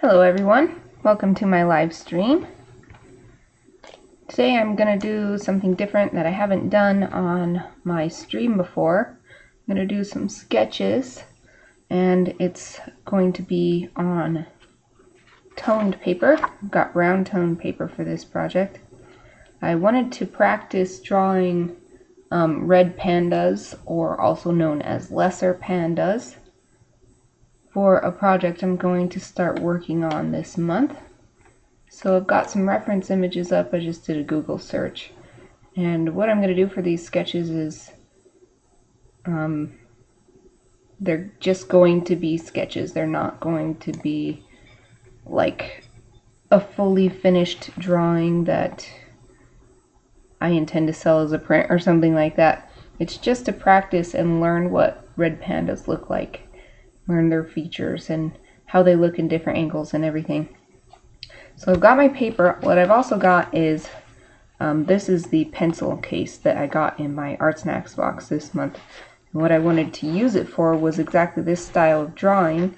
Hello everyone, welcome to my live stream. Today I'm going to do something different that I haven't done on my stream before. I'm going to do some sketches and it's going to be on toned paper. I've got brown toned paper for this project. I wanted to practice drawing red pandas, or also known as lesser pandas, for a project I'm going to start working on this month. So I've got some reference images up. I just did a Google search, and what I'm going to do for these sketches is they're just going to be sketches. They're not going to be like a fully finished drawing that I intend to sell as a print or something like that. It's just to practice and learn what red pandas look like, learn their features and how they look in different angles and everything. So I've got my paper. What I've also got is this is the pencil case that I got in my Art Snacks box this month. And what I wanted to use it for was exactly this style of drawing,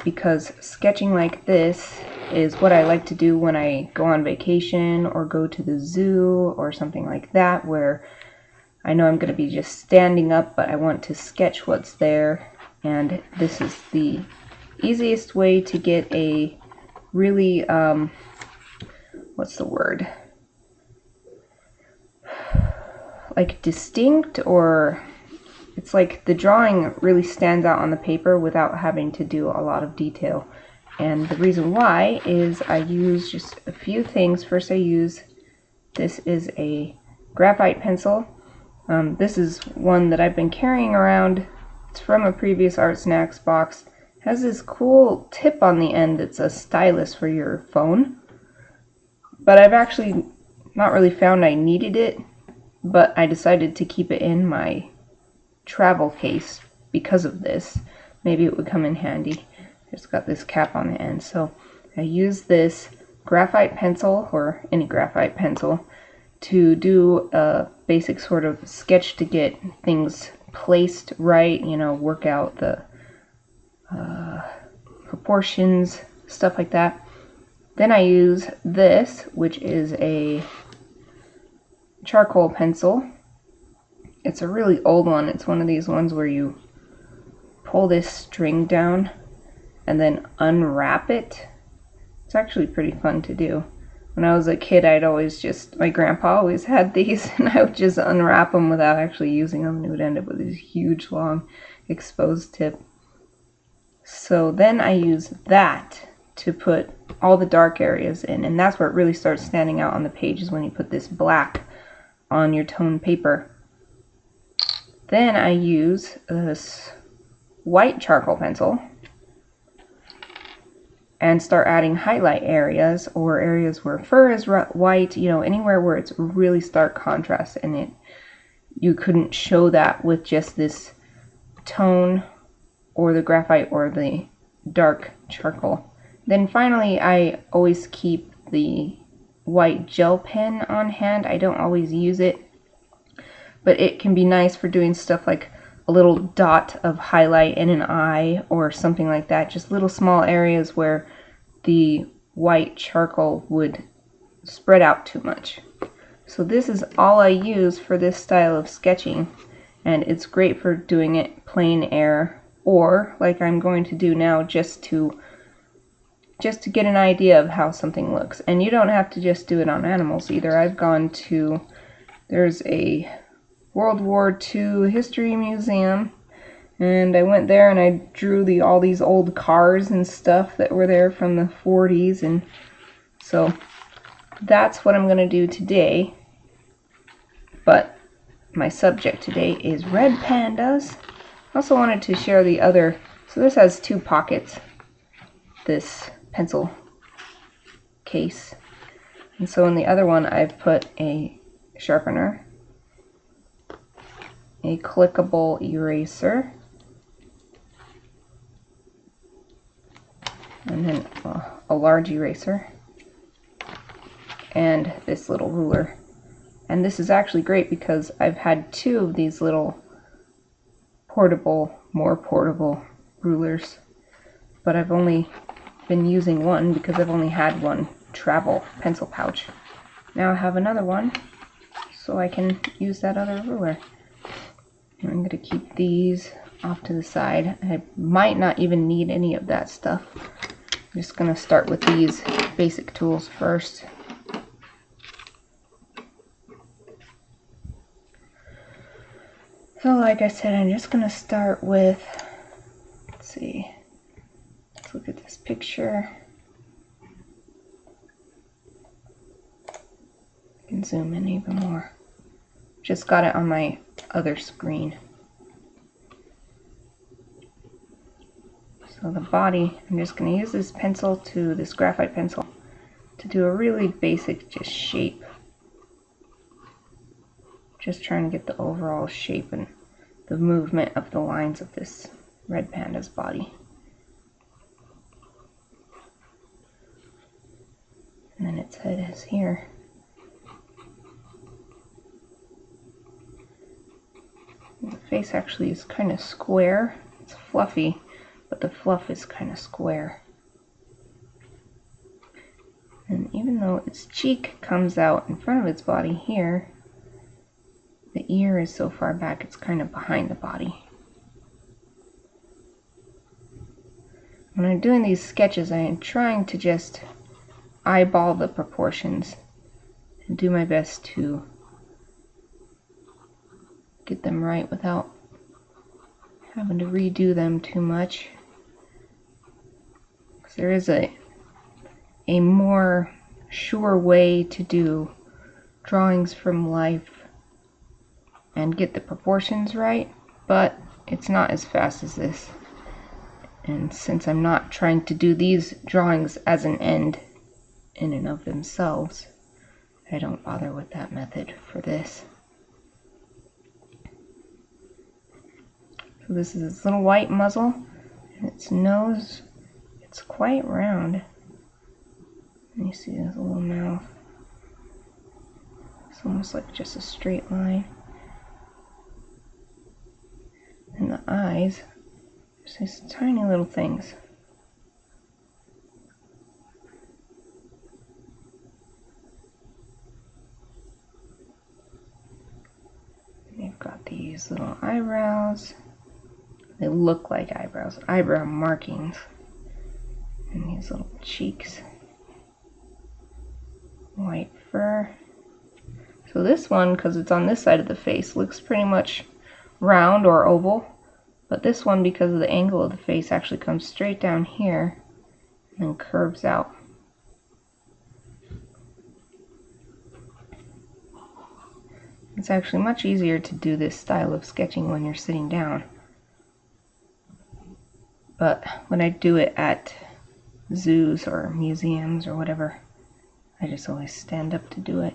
because sketching like this is what I like to do when I go on vacation or go to the zoo or something like that, where I know I'm going to be just standing up, but I want to sketch what's there. And this is the easiest way to get a really, what's the word? Like distinct, or it's like the drawing really stands out on the paper without having to do a lot of detail. And the reason why is I use just a few things. First this is a graphite pencil. This is one that I've been carrying around. It's from a previous Art Snacks box. It has this cool tip on the end that's a stylus for your phone. But I've actually not really found I needed it, but I decided to keep it in my travel case because of this. Maybe it would come in handy. It's got this cap on the end. So I use this graphite pencil, or any graphite pencil, to do a basic sort of sketch to get things placed right, you know, work out the proportions, stuff like that. Then I use this, which is a charcoal pencil. It's a really old one. It's one of these ones where you pull this string down and then unwrap it. It's actually pretty fun to do. When I was a kid, my grandpa always had these, and I would just unwrap them without actually using them, and it would end up with this huge, long, exposed tip. So then I use that to put all the dark areas in, and that's where it really starts standing out on the page, is when you put this black on your toned paper. Then I use this white charcoal pencil and start adding highlight areas, or areas where fur is white, you know, anywhere where it's really stark contrast, and you couldn't show that with just this tone or the graphite or the dark charcoal. Then finally, I always keep the white gel pen on hand. I don't always use it, but it can be nice for doing stuff like a little dot of highlight in an eye or something like that, just little small areas where the white charcoal would spread out too much. So this is all I use for this style of sketching, and it's great for doing it plain air, or like I'm going to do now, just to get an idea of how something looks. And you don't have to just do it on animals either. I've gone to, there's a World War II history museum, and I went there and I drew all these old cars and stuff that were there from the 40s, and so that's what I'm going to do today. But my subject today is red pandas. I also wanted to share the other, so this has two pockets, this pencil case, and so in the other one I've put a sharpener, a clickable eraser, and then a large eraser, and this little ruler. And this is actually great because I've had two of these little more portable rulers, but I've only been using one because I've only had one travel pencil pouch. Now I have another one, so I can use that other ruler. And I'm going to keep these off to the side. I might not even need any of that stuff. I'm just going to start with these basic tools first. So like I said, I'm just going to start with, let's see, let's look at this picture. I can zoom in even more. Just got it on my other screen. So the body, I'm just going to use this pencil, this graphite pencil, to do a really basic just shape. Just trying to get the overall shape and the movement of the lines of this red panda's body. And then its head is here. The face actually is kind of square. It's fluffy, but the fluff is kind of square. And even though its cheek comes out in front of its body here, the ear is so far back it's kind of behind the body. When I'm doing these sketches, I am trying to just eyeball the proportions and do my best to get them right without having to redo them too much. Because there is a more sure way to do drawings from life and get the proportions right, but it's not as fast as this. And since I'm not trying to do these drawings as an end in and of themselves, I don't bother with that method for this. So this is its little white muzzle, and its nose, it's quite round. And you see this little mouth. It's almost like just a straight line. And the eyes, there's these tiny little things. And they've got these little eyebrows. They look like eyebrows, eyebrow markings. And these little cheeks. White fur. So this one, because it's on this side of the face, looks pretty much round or oval, but this one, because of the angle of the face, actually comes straight down here and then curves out. It's actually much easier to do this style of sketching when you're sitting down, but when I do it at zoos or museums or whatever, I just always stand up to do it.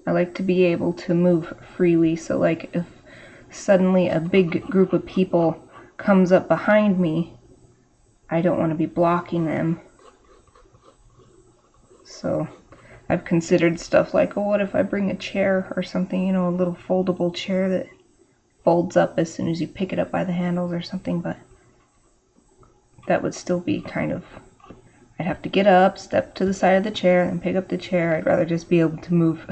I like to be able to move freely, so like if suddenly a big group of people comes up behind me, I don't want to be blocking them. So I've considered stuff like, oh, what if I bring a chair or something, you know, a little foldable chair that folds up as soon as you pick it up by the handles or something, but that would still be kind of, I'd have to get up, step to the side of the chair, and pick up the chair. I'd rather just be able to move.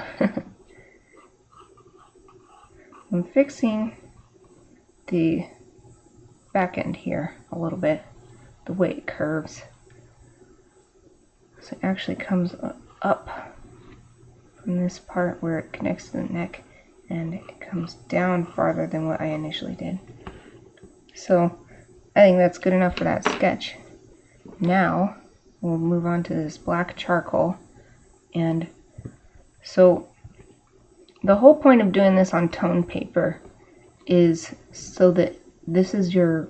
I'm fixing the back end here a little bit, the way it curves. So it actually comes up from this part where it connects to the neck, and it comes down farther than what I initially did. So I think that's good enough for that sketch. Now we'll move on to this black charcoal. And so the whole point of doing this on tone paper is so that this is your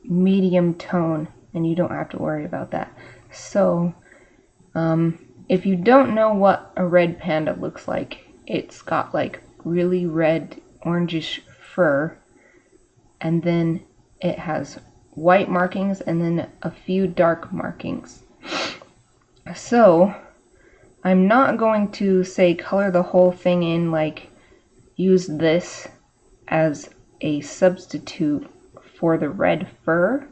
medium tone and you don't have to worry about that. So if you don't know what a red panda looks like, it's got like really red orangish fur, and then it has white markings and then a few dark markings. So I'm not going to say color the whole thing in, like use this as a substitute for the red fur,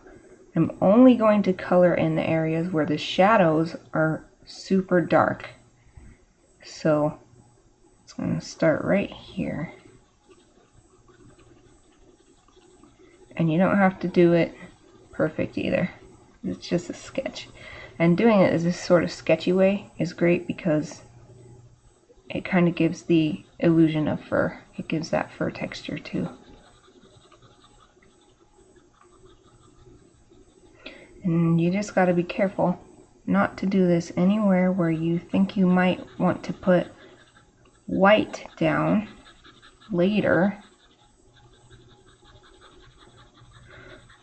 I'm only going to color in the areas where the shadows are super dark. So it's going to start right here. And you don't have to do it perfect either. It's just a sketch. And doing it as this sort of sketchy way is great because it kind of gives the illusion of fur. It gives that fur texture too. And you just got to be careful not to do this anywhere where you think you might want to put white down later.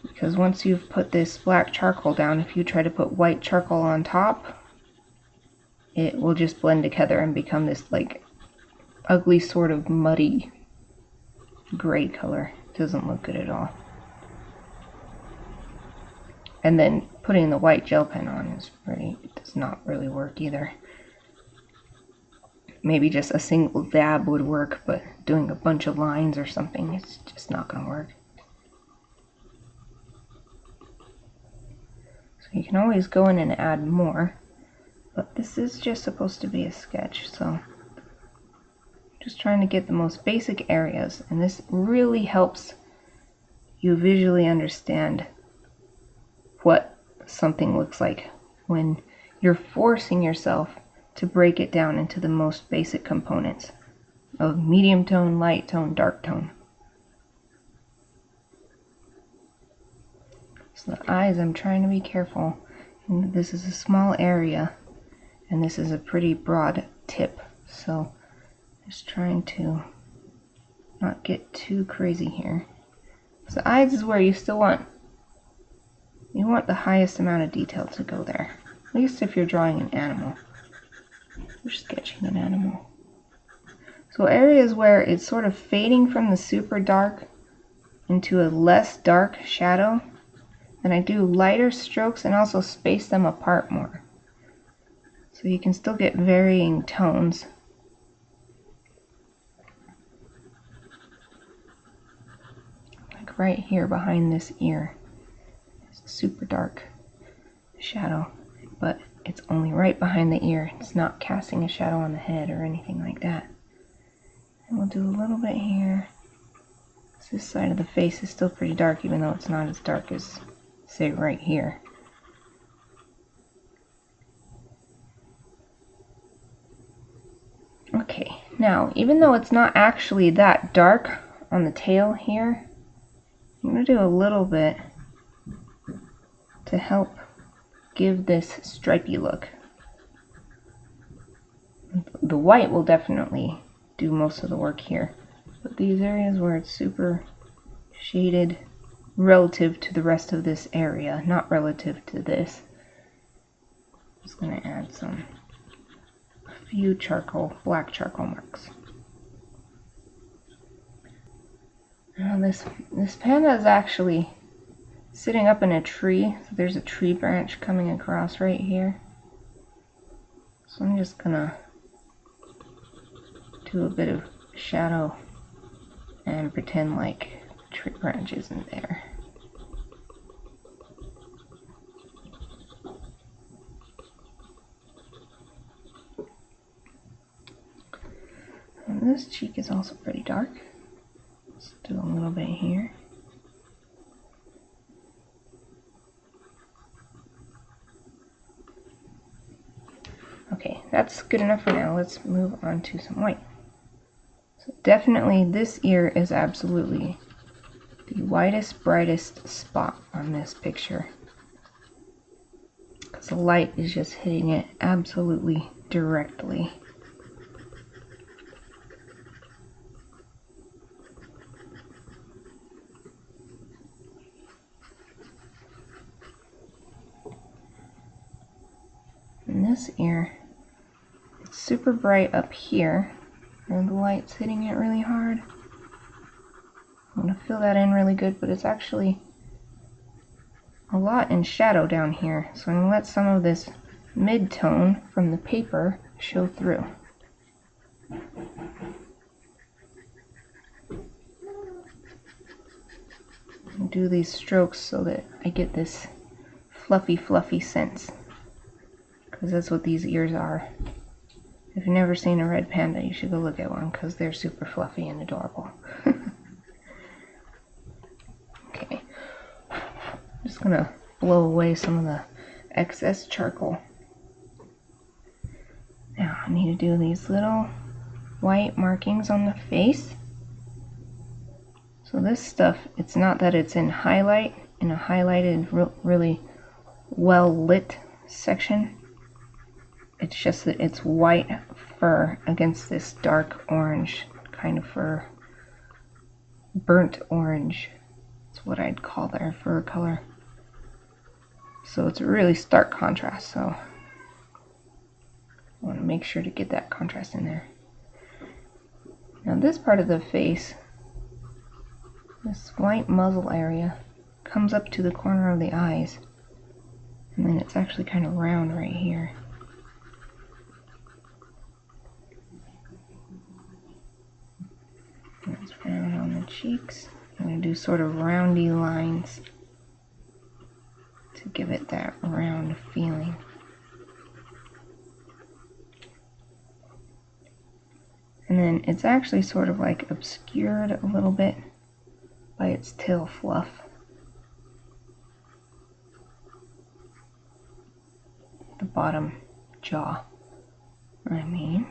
Because once you've put this black charcoal down, if you try to put white charcoal on top, it will just blend together and become this like ugly sort of muddy gray color. It doesn't look good at all. And then putting the white gel pen on it does not really work either. Maybe just a single dab would work, but doing a bunch of lines or something, it's just not going to work. So you can always go in and add more, but this is just supposed to be a sketch, so just trying to get the most basic areas, and this really helps you visually understand what something looks like when you're forcing yourself to break it down into the most basic components of medium tone, light tone, dark tone. So the eyes, I'm trying to be careful. And this is a small area and this is a pretty broad tip, so just trying to not get too crazy here. So the eyes is where you still want the highest amount of detail to go there, at least if you're drawing an animal or sketching an animal. So areas where it's sort of fading from the super dark into a less dark shadow, then I do lighter strokes and also space them apart more. So you can still get varying tones. Like right here behind this ear. Super dark shadow, but it's only right behind the ear. It's not casting a shadow on the head or anything like that. And we'll do a little bit here. This side of the face is still pretty dark, even though it's not as dark as, say, right here. Okay, now even though it's not actually that dark on the tail here, I'm going to do a little bit to help give this stripy look. The white will definitely do most of the work here, but these areas where it's super shaded relative to the rest of this area, not relative to this, I'm just going to add a few black charcoal marks. Now this panda is actually sitting up in a tree, so there's a tree branch coming across right here. So I'm just gonna do a bit of shadow and pretend like the tree branch isn't there. And this cheek is also pretty dark. Let's do a little bit here. Okay, that's good enough for now. Let's move on to some white. So definitely this ear is absolutely the whitest, brightest spot on this picture, because the light is just hitting it absolutely directly. And this ear, it's super bright up here, and the light's hitting it really hard. I'm going to fill that in really good, but it's actually a lot in shadow down here, so I'm going to let some of this mid-tone from the paper show through. And do these strokes so that I get this fluffy sense, because that's what these ears are. If you've never seen a red panda, you should go look at one, because they're super fluffy and adorable. Okay, just gonna blow away some of the excess charcoal. Now I need to do these little white markings on the face. So this stuff, it's not that it's in highlight, in a highlighted, really well lit section. It's just that it's white fur against this dark orange kind of fur. Burnt orange. That's what I'd call their fur color. So it's a really stark contrast, so I want to make sure to get that contrast in there. Now this part of the face, this white muzzle area, comes up to the corner of the eyes, and then it's actually kind of round right here. And it's round on the cheeks. I'm going to do sort of roundy lines to give it that round feeling. And then it's actually sort of like obscured a little bit by its tail fluff. The bottom jaw, I mean.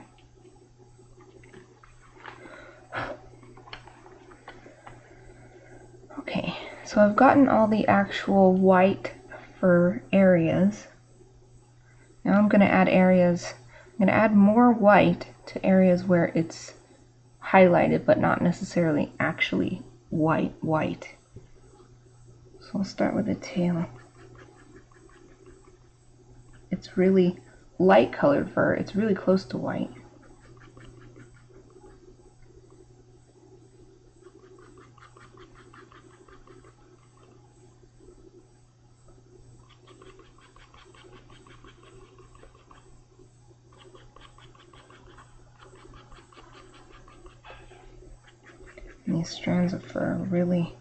Okay, so I've gotten all the actual white fur areas. Now I'm going to add areas, I'm going to add more white to areas where it's highlighted but not necessarily actually white. So I'll start with the tail. It's really light colored fur, it's really close to white. And these strands of fur are really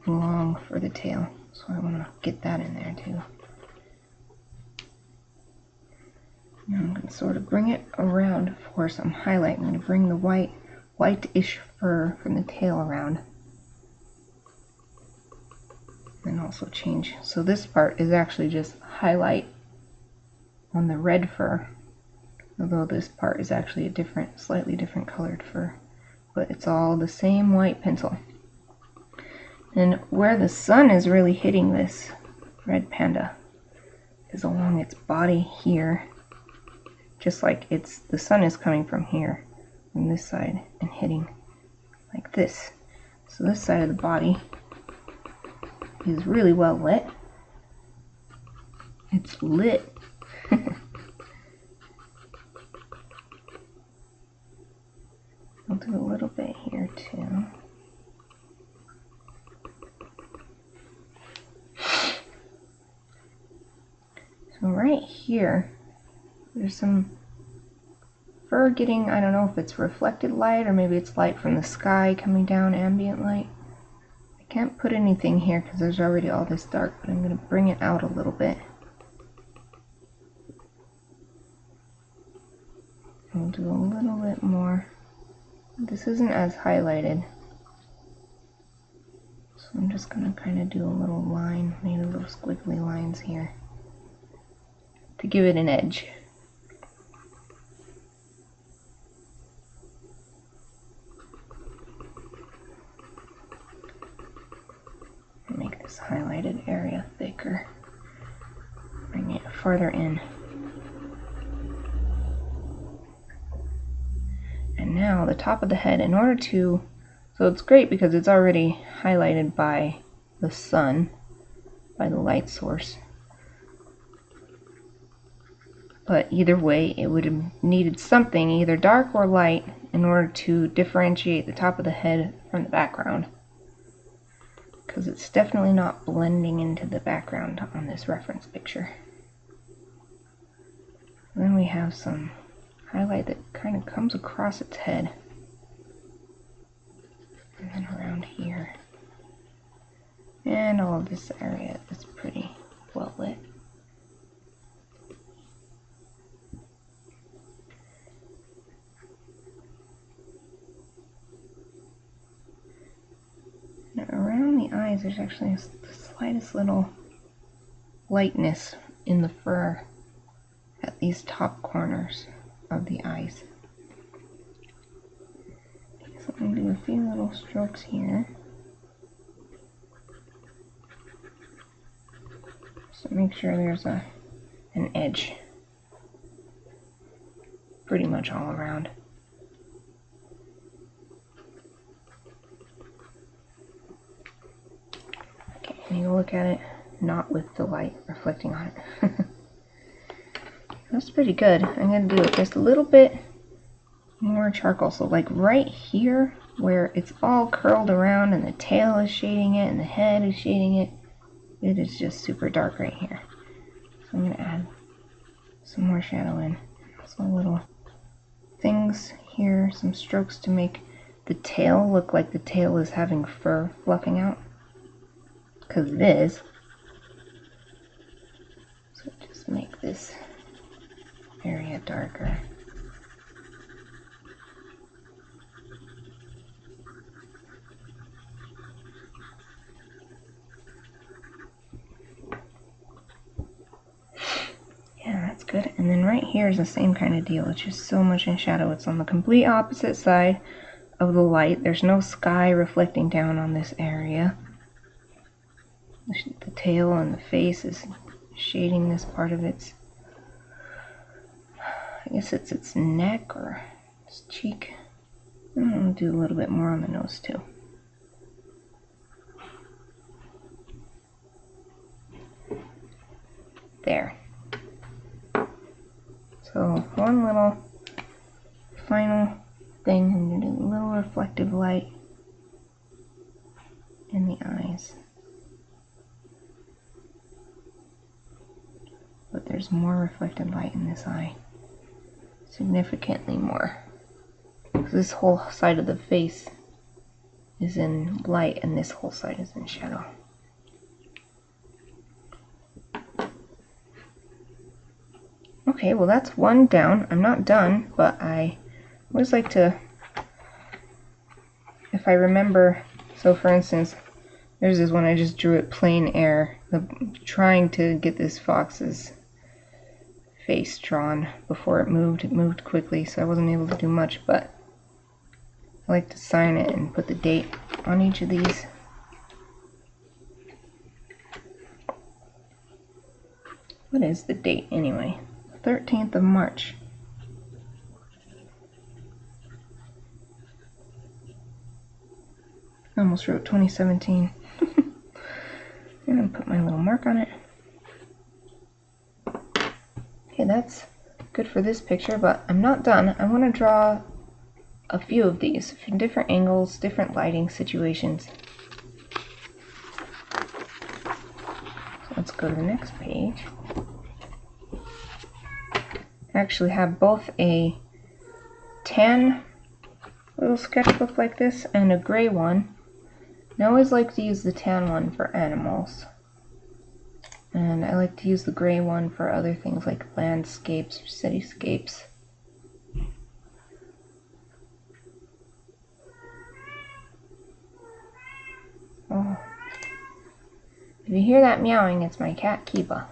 long for the tail, so I want to get that in there too. Now I'm going to sort of bring it around for some highlight. I'm going to bring the whitish fur from the tail around. And also change. So this part is actually just highlight on the red fur, although this part is actually a slightly different colored fur. But it's all the same white pencil. And where the sun is really hitting this red panda is along its body here. Just like the sun is coming from here, from this side, and hitting like this. So this side of the body is really well lit. It's lit. I'll do a little bit here too. So right here, there's some fur getting, I don't know if it's reflected light or maybe it's light from the sky coming down, ambient light. I can't put anything here because there's already all this dark, but I'm going to bring it out a little bit. I'll do a little bit more. This isn't as highlighted, so I'm just going to kind of do a little line, maybe little squiggly lines here to give it an edge. Make this highlighted area thicker. Bring it further in. And now the top of the head, in order to, so it's great because it's already highlighted by the sun, by the light source. But either way, it would have needed something, either dark or light, in order to differentiate the top of the head from the background. Because it's definitely not blending into the background on this reference picture. And then we have some highlight that kind of comes across its head. And then around here. And all of this area is pretty well lit. Now around the eyes, there's actually the slightest little lightness in the fur at these top corners of the eyes. So I'm going to do a few little strokes here. So make sure there's an edge pretty much all around. Okay, I need to look at it not with the light reflecting on it. That's pretty good. I'm going to do it just a little bit more charcoal. So like right here where it's all curled around and the tail is shading it and the head is shading it, it is just super dark right here. So I'm going to add some more shadow in. Some little things here, some strokes to make the tail look like the tail is having fur fluffing out. Because it is. So just make this area darker. Yeah, that's good. And then right here is the same kind of deal. It's just so much in shadow. It's on the complete opposite side of the light. There's no sky reflecting down on this area. The tail and the face is shading this part of its, I guess it's its neck or its cheek. I'm going to do a little bit more on the nose too. There. So one little final thing, I'm going to do a little reflective light in the eyes. But there's more reflected light in this eye. Significantly more. Because this whole side of the face is in light and this whole side is in shadow. Okay, well that's one down. I'm not done, but I always like to, if I remember, so for instance, there's this one I just drew it plain air, trying to get this fox's face drawn before it moved. It moved quickly, so I wasn't able to do much, but I like to sign it and put the date on each of these. What is the date anyway? 13th of March. I almost wrote 2017. I'm going to put my little mark on it. Okay, that's good for this picture, but I'm not done. I want to draw a few of these from different angles, different lighting situations. So let's go to the next page. I actually have both a tan little sketchbook like this and a gray one. I always like to use the tan one for animals. And I like to use the gray one for other things like landscapes or cityscapes. Oh. If you hear that meowing, it's my cat Kiba.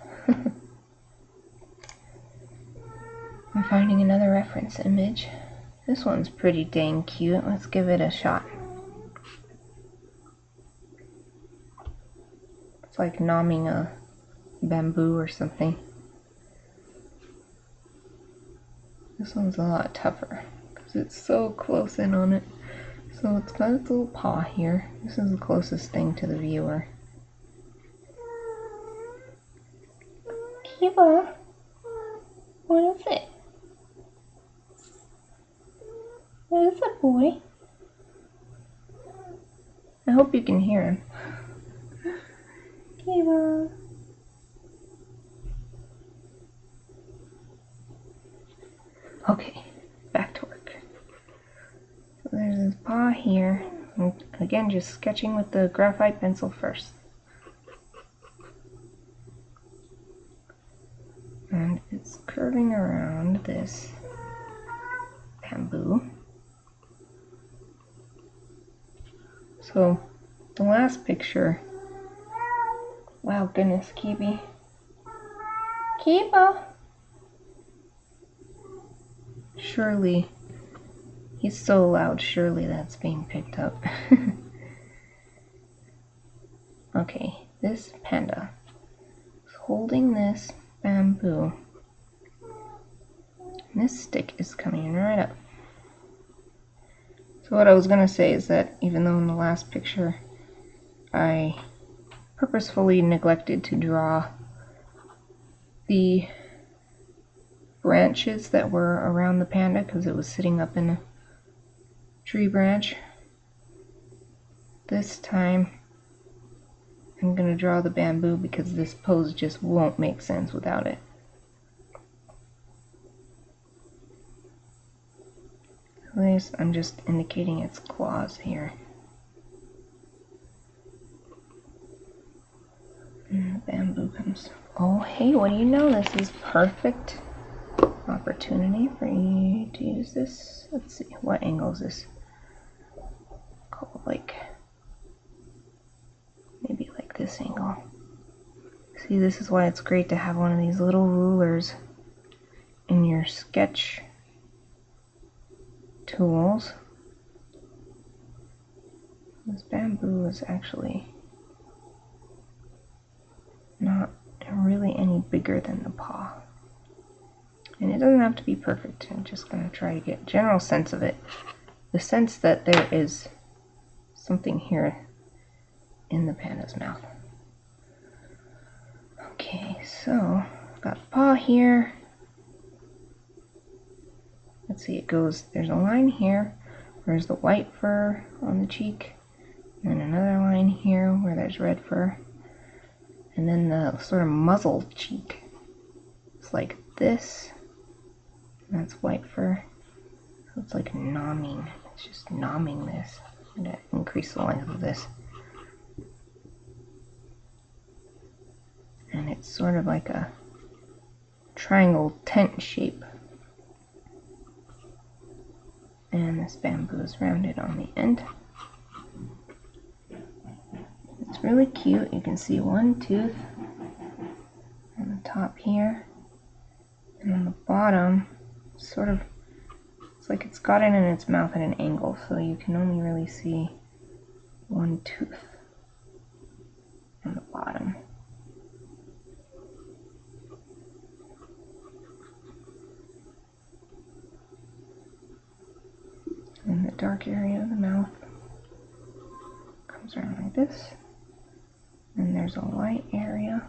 I'm finding another reference image. This one's pretty dang cute. Let's give it a shot. It's like nomming a bamboo or something. This one's a lot tougher because it's so close in on it. So it's got its little paw here. This is the closest thing to the viewer. Kiba, what is it? What is it, boy? I hope you can hear him. Kiba. Okay, back to work. So there's this paw here. And again, just sketching with the graphite pencil first. it's curving around this bamboo. So the last picture, wow, goodness, Kibi. Kiba! Surely, he's so loud, surely that's being picked up. Okay, this panda is holding this bamboo. And this stick is coming right up. So what I was going to say is that even though in the last picture I purposefully neglected to draw the branches that were around the panda because it was sitting up in a tree branch, this time I'm going to draw the bamboo because this pose just won't make sense without it. This, I'm just indicating its claws here. And the bamboo comes. Oh, hey, what do you know? This is perfect opportunity for you to use this. Let's see, what angle is this? Call it like, maybe like this angle. See, this is why it's great to have one of these little rulers in your sketch tools. This bamboo is actually not really any bigger than the paw. And it doesn't have to be perfect. I'm just going to try to get a general sense of it. The sense that there is something here in the panda's mouth. Okay, so I've got the paw here. Let's see, it goes, there's a line here where there's the white fur on the cheek, and then another line here where there's red fur, and then the sort of muzzle cheek. It's like this, and that's white fur. So it's like nomming. It's just nomming this. I'm going to increase the length of this. And it's sort of like a triangle tent shape. And this bamboo is rounded on the end. It's really cute. You can see one tooth on the top here. And on the bottom, sort of, it's like it's got it in its mouth at an angle, so you can only really see one tooth on the bottom. And the dark area of the mouth comes around like this. And there's a light area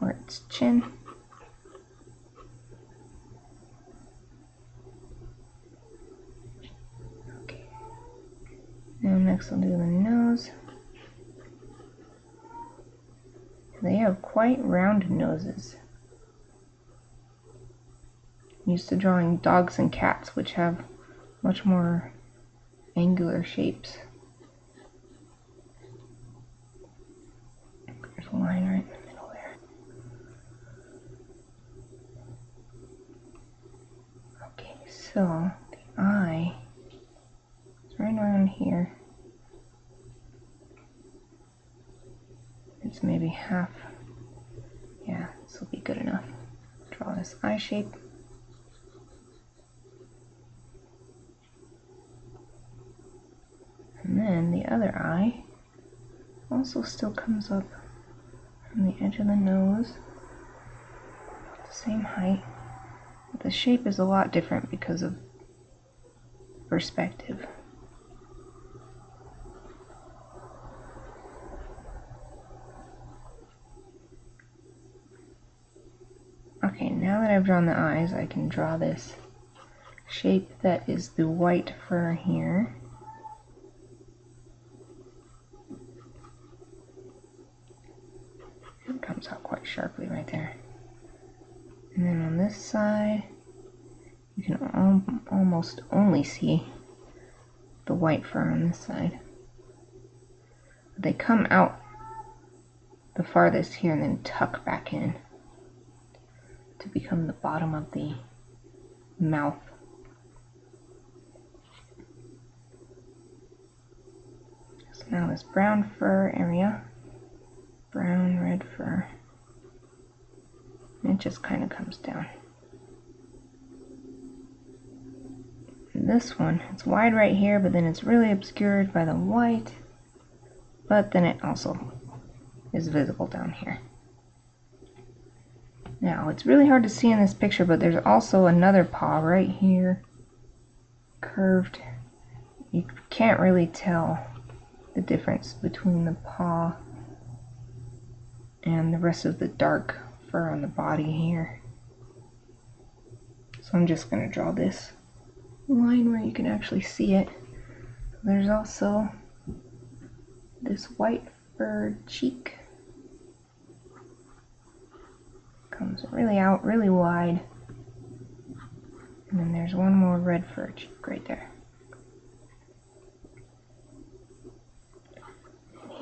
where its chin. Okay. Now next I'll do the nose. They have quite round noses. I'm used to drawing dogs and cats, which have much more angular shapes. There's a line right in the middle there. Okay, so the eye is right around here. It's maybe half. Yeah, this will be good enough. Draw this eye shape. And then the other eye also still comes up from the edge of the nose, the same height, but the shape is a lot different because of perspective. Okay, now that I've drawn the eyes, I can draw this shape that is the white fur here. It comes out quite sharply right there. And then on this side, you can almost only see the white fur on this side. They come out the farthest here and then tuck back in. to become the bottom of the mouth. So now this brown fur area, brown, red fur, and it just kind of comes down. And this one, it's wide right here, but then it's really obscured by the white, but then it also is visible down here. Now, it's really hard to see in this picture, but there's also another paw right here, curved. You can't really tell the difference between the paw and the rest of the dark fur on the body here. So I'm just going to draw this line where you can actually see it. There's also this white furred cheek. Comes really out, really wide. And then there's one more red fur cheek right there.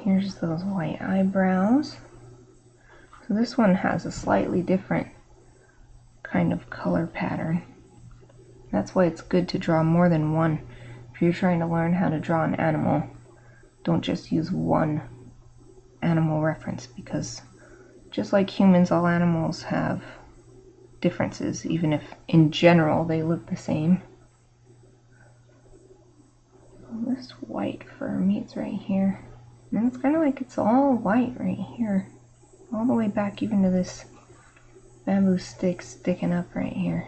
Here's those white eyebrows. So this one has a slightly different kind of color pattern. That's why it's good to draw more than one. If you're trying to learn how to draw an animal, don't just use one animal reference, because just like humans, all animals have differences, even if in general they look the same. This white fur meets right here. And it's kind of like it's all white right here. All the way back even to this bamboo stick sticking up right here.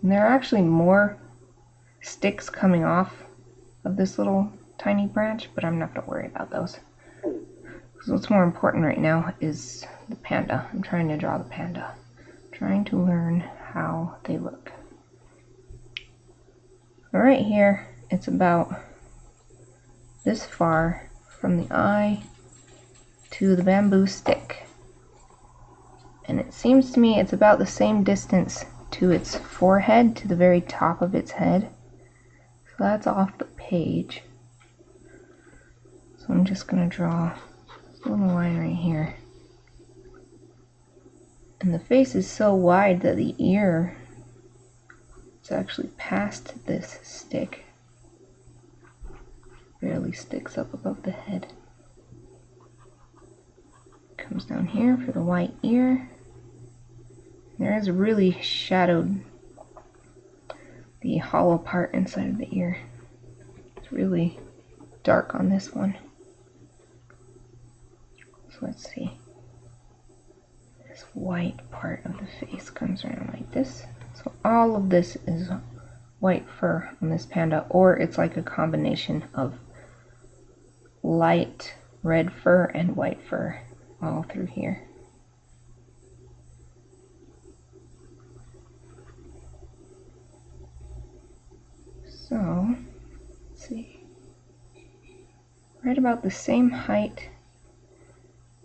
And there are actually more sticks coming off of this little tiny branch, but I'm not going to worry about those. So what's more important right now is the panda. I'm trying to draw the panda. I'm trying to learn how they look. Right here, it's about this far from the eye to the bamboo stick. And it seems to me it's about the same distance to its forehead, to the very top of its head. So that's off the page. So I'm just going to draw a little line right here. And the face is so wide that the ear is actually past this stick. Barely sticks up above the head. Comes down here for the white ear. There is really shadowed the hollow part inside of the ear. It's really dark on this one. So let's see. This white part of the face comes around like this. So all of this is white fur on this panda, or it's like a combination of light red fur and white fur all through here. So, let's see. Right about the same height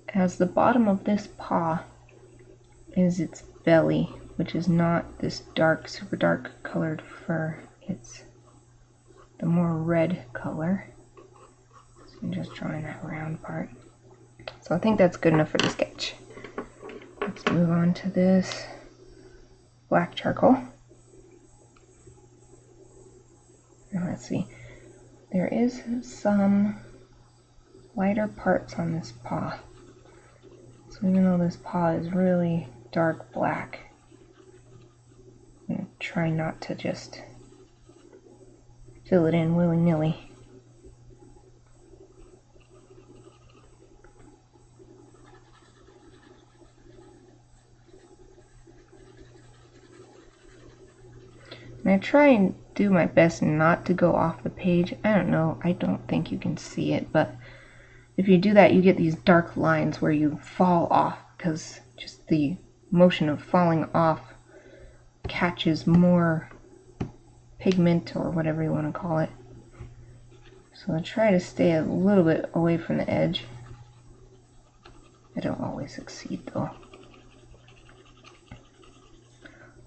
as the bottom of this paw is its belly, which is not this dark, super dark colored fur. It's the more red color. So I'm just drawing that round part. So I think that's good enough for the sketch. Let's move on to this black charcoal. Now let's see. There is some lighter parts on this paw. So even though this paw is really dark black, I'm going to try not to just fill it in willy-nilly. And I try and do my best not to go off the page. I don't know, I don't think you can see it, but if you do that, you get these dark lines where you fall off, because just the motion of falling off catches more pigment, or whatever you want to call it. So I try to stay a little bit away from the edge. I don't always succeed though.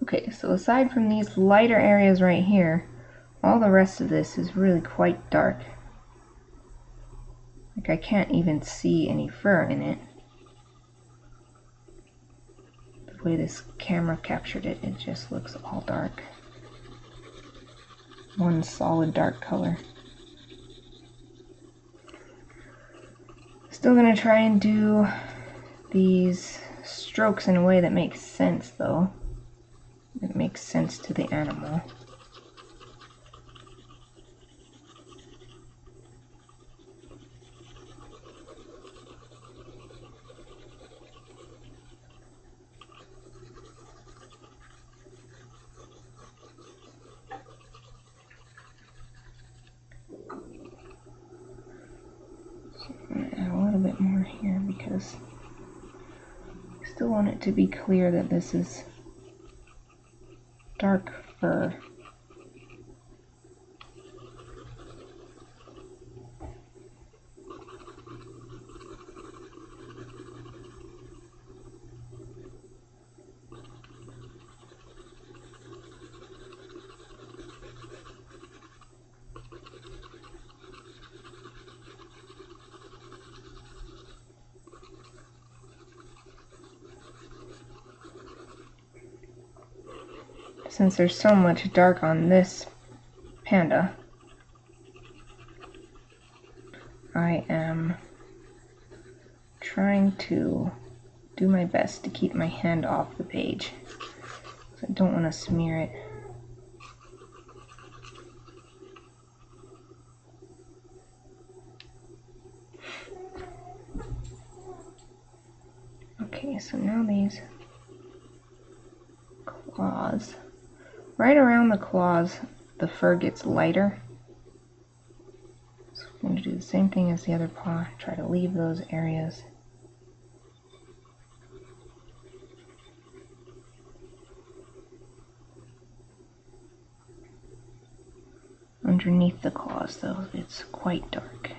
Okay, so aside from these lighter areas right here, all the rest of this is really quite dark. Like I can't even see any fur in it. The way this camera captured it. It just looks all dark. One solid dark color. Still gonna try and do these strokes in a way that makes sense though. It makes sense to the animal. Here because I still want it to be clear that this is dark fur. Since there's so much dark on this panda, I am trying to do my best to keep my hand off the page. So I don't want to smear it. Okay, so now these claws. Right around the claws, the fur gets lighter. So I'm going to do the same thing as the other paw. Try to leave those areas. Underneath the claws, though, it's quite dark.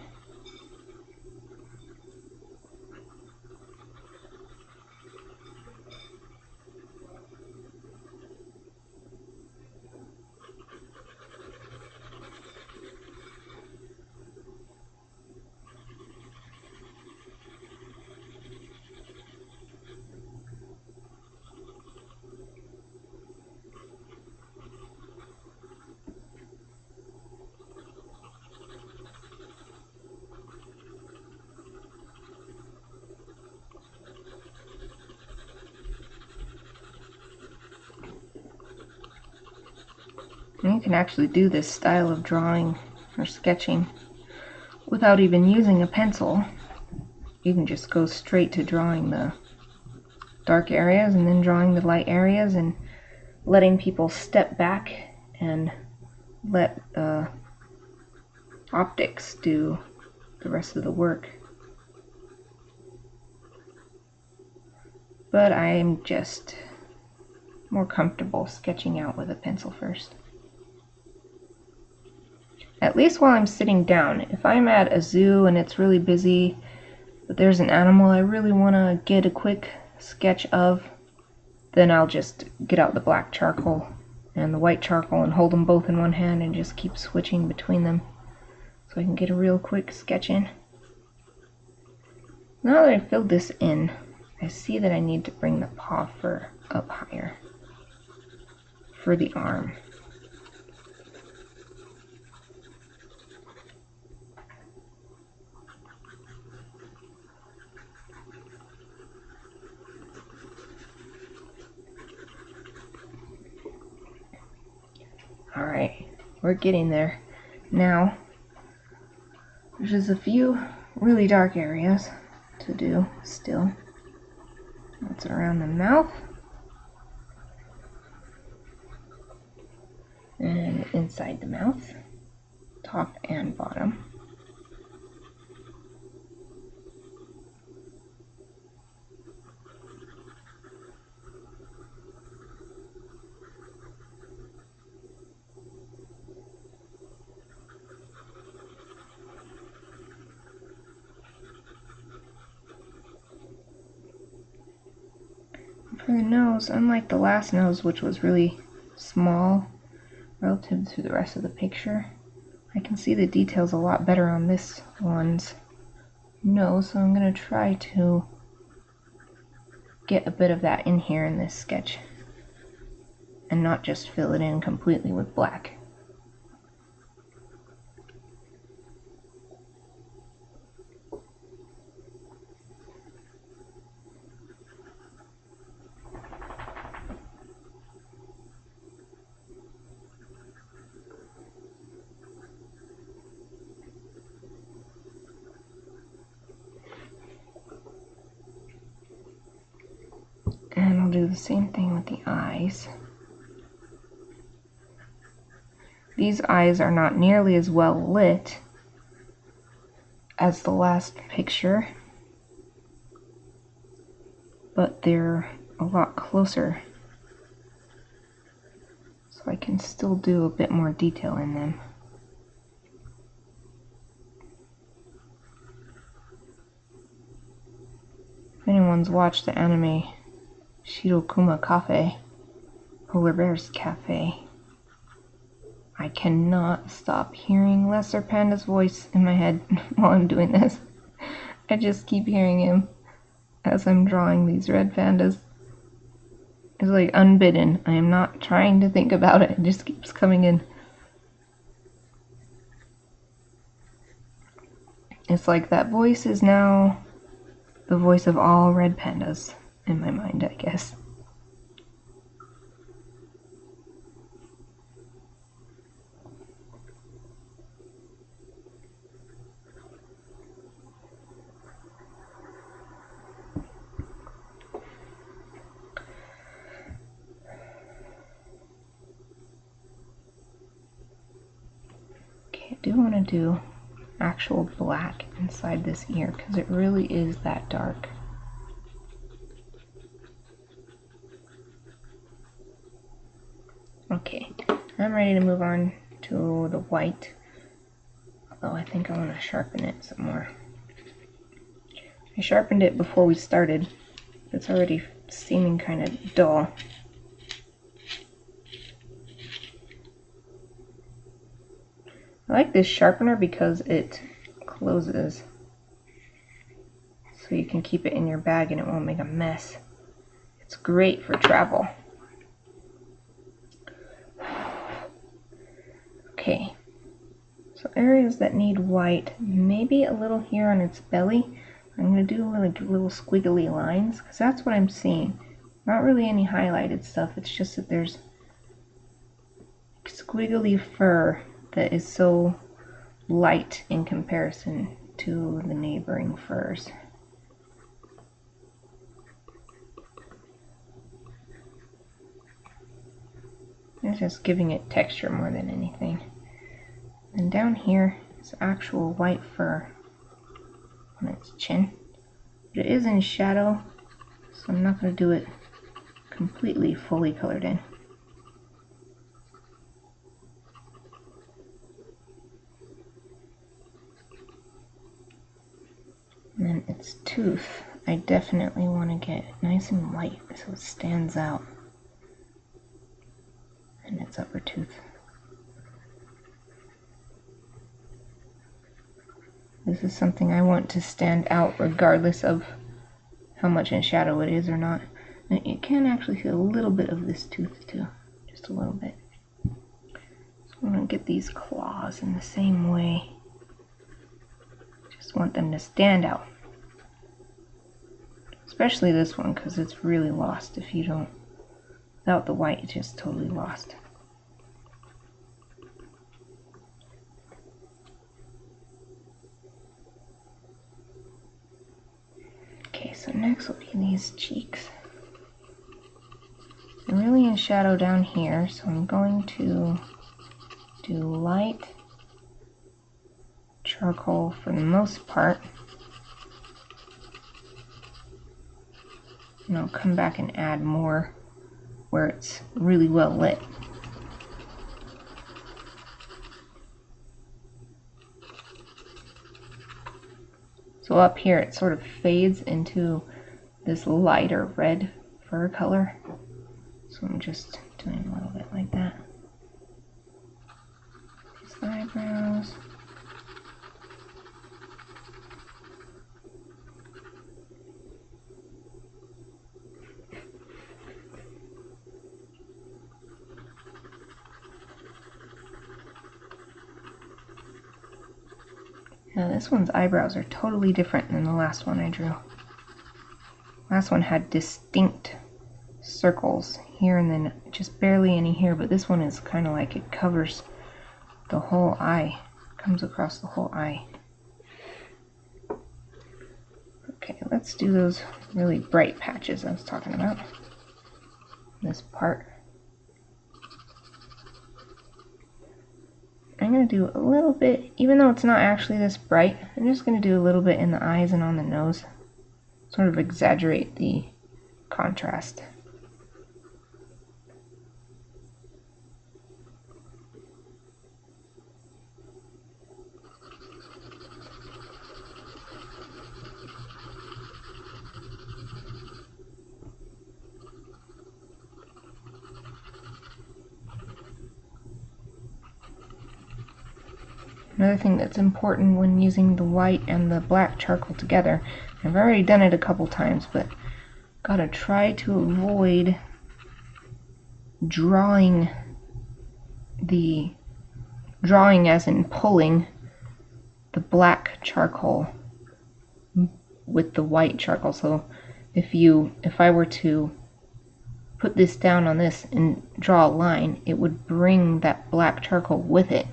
And you can actually do this style of drawing or sketching without even using a pencil. You can just go straight to drawing the dark areas and then drawing the light areas and letting people step back and let optics do the rest of the work. But I'm just more comfortable sketching out with a pencil first. At least while I'm sitting down. If I'm at a zoo and it's really busy, but there's an animal I really want to get a quick sketch of, then I'll just get out the black charcoal and the white charcoal and hold them both in one hand and just keep switching between them so I can get a real quick sketch in. Now that I've filled this in, I see that I need to bring the paw fur up higher for the arm. Alright, we're getting there. Now, there's just a few really dark areas to do still. That's around the mouth and inside the mouth, top and bottom. For the nose, unlike the last nose, which was really small relative to the rest of the picture, I can see the details a lot better on this one's nose, so I'm going to try to get a bit of that in here in this sketch and not just fill it in completely with black. And I'll do the same thing with the eyes. These eyes are not nearly as well lit as the last picture, but they're a lot closer, so I can still do a bit more detail in them. If anyone's watched the anime Shirokuma Cafe, Polar Bears Cafe, I cannot stop hearing Lesser Panda's voice in my head while I'm doing this. I just keep hearing him as I'm drawing these red pandas. It's like unbidden. I am not trying to think about it. It just keeps coming in. It's like that voice is now the voice of all red pandas in my mind, I guess. Okay, I do want to do actual black inside this ear because it really is that dark. Okay, I'm ready to move on to the white, although I think I want to sharpen it some more. I sharpened it before we started. It's already seeming kind of dull. I like this sharpener because it closes, so you can keep it in your bag and it won't make a mess. It's great for travel. Okay, so areas that need white, maybe a little here on its belly. I'm going to do like little squiggly lines because that's what I'm seeing. Not really any highlighted stuff, it's just that there's squiggly fur that is so light in comparison to the neighboring furs. It's just giving it texture more than anything. And down here is actual white fur on its chin. But it is in shadow, so I'm not going to do it completely fully colored in. And then its tooth, I definitely want to get nice and white so it stands out. And its upper tooth. This is something I want to stand out regardless of how much in shadow it is or not. And you can actually see a little bit of this tooth too, just a little bit. So I'm going to get these claws in the same way. Just want them to stand out. Especially this one because it's really lost if you don't. Without the white, it's just totally lost. Okay, so next will be these cheeks. They're really in shadow down here, so I'm going to do light charcoal for the most part. And I'll come back and add more where it's really well lit. So up here it sort of fades into this lighter red fur color. So I'm just doing a little bit like that. These eyebrows. Now this one's eyebrows are totally different than the last one I drew. Last one had distinct circles here and then just barely any here, but this one is kind of like it covers the whole eye, comes across the whole eye. Okay, let's do those really bright patches I was talking about. This part. I'm going to do a little bit, even though it's not actually this bright, I'm just going to do a little bit in the eyes and on the nose. Sort of exaggerate the contrast. Another thing that's important when using the white and the black charcoal together, I've already done it a couple times, but gotta try to avoid drawing as in pulling the black charcoal with the white charcoal. So if I were to put this down on this and draw a line, it would bring that black charcoal with it.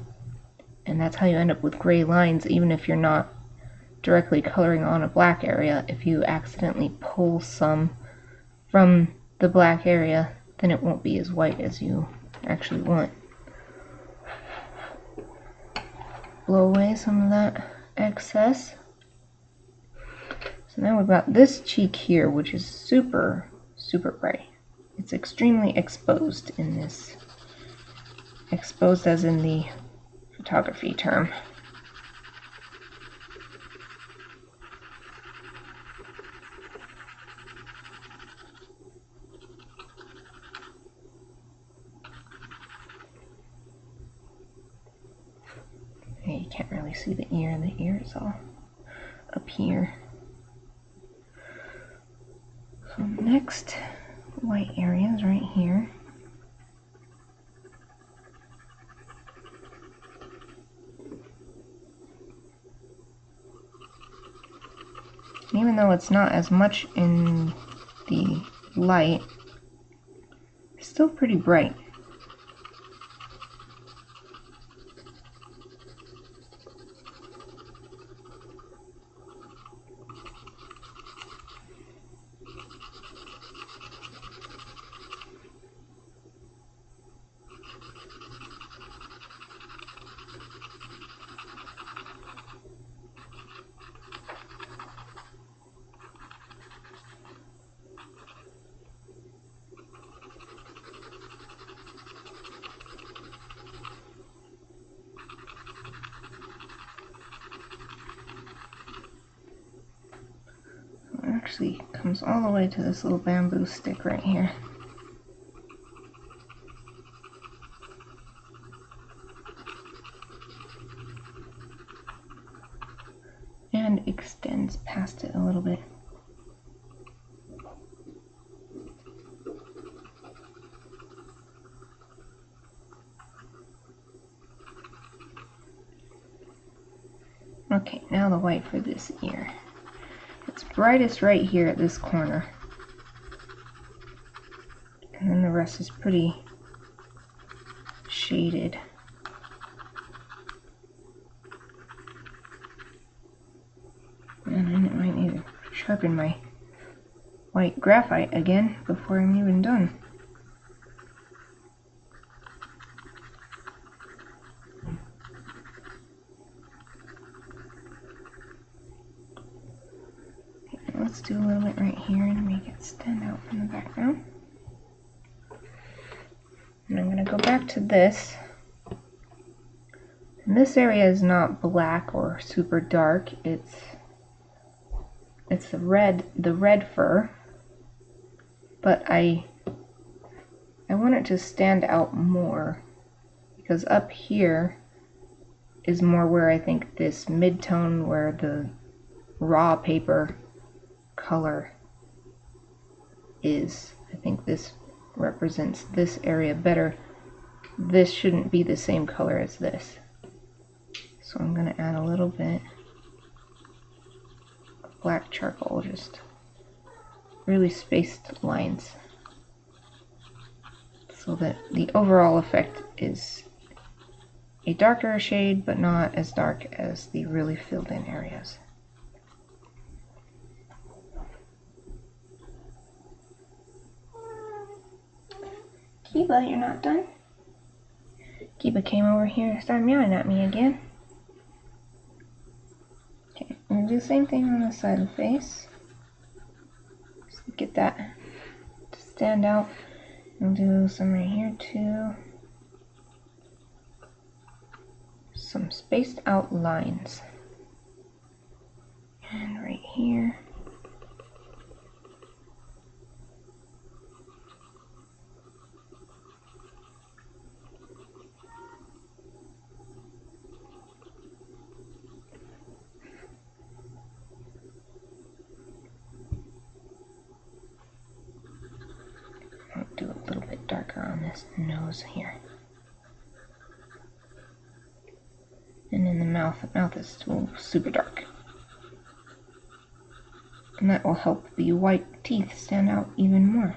And that's how you end up with gray lines, even if you're not directly coloring on a black area. If you accidentally pull some from the black area, then it won't be as white as you actually want. Blow away some of that excess. So now we've got this cheek here, which is super, super bright. It's extremely exposed in this. Exposed as in the photography term. Okay, you can't really see the ear. The ear is all up here. So next white area is right here. Even though it's not as much in the light, it's still pretty bright. Actually comes all the way to this little bamboo stick right here. And extends past it a little bit. Okay, now the white for this ear. It's brightest right here at this corner. And then the rest is pretty shaded. And I might need to sharpen my white graphite again before I'm even done. Let's do a little bit right here and make it stand out from the background. And I'm going to go back to this. And this area is not black or super dark. It's the red fur. But I want it to stand out more, because up here is more where I think this mid-tone, where the raw paper color is. I think this represents this area better. This shouldn't be the same color as this. So I'm going to add a little bit black charcoal, just really spaced lines, so that the overall effect is a darker shade, but not as dark as the really filled in areas. Kiba, you're not done? Kiba came over here and started meowing at me again. Okay, I'm gonna do the same thing on the side of the face. Just get that to stand out. I'll do some right here too. Some spaced out lines. And right here. I'll do a little bit darker on this nose here. And in the mouth is super dark. And that will help the white teeth stand out even more.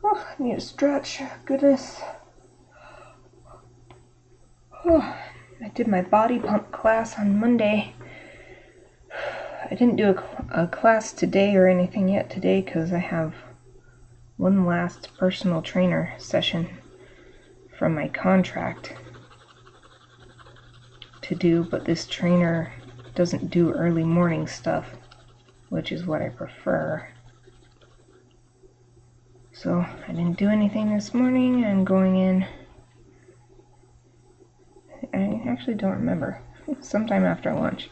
Oh, I need a stretch. Goodness. Oh, I did my body pump class on Monday. I didn't do a class today or anything yet today because I have one last personal trainer session from my contract to do, but this trainer doesn't do early morning stuff, which is what I prefer. So I didn't do anything this morning. I'm going in, I actually don't remember, sometime after lunch.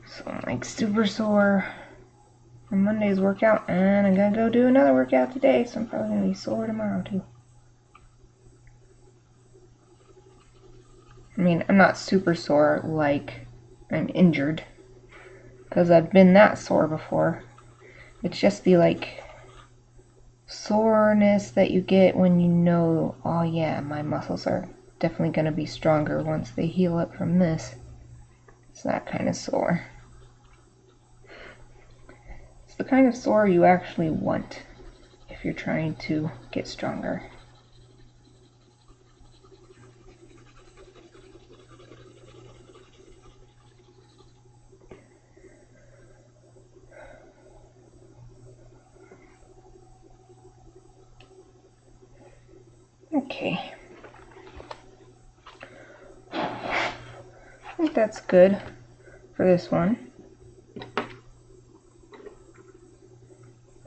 So I'm like super sore from Monday's workout, and I'm gonna go do another workout today, so I'm probably gonna be sore tomorrow too. I mean, I'm not super sore like I'm injured, because I've been that sore before. It's just the like soreness that you get when you know, oh yeah, my muscles are definitely gonna be stronger once they heal up from this. It's that kind of sore. It's the kind of sore you actually want if you're trying to get stronger. Okay. I think that's good for this one.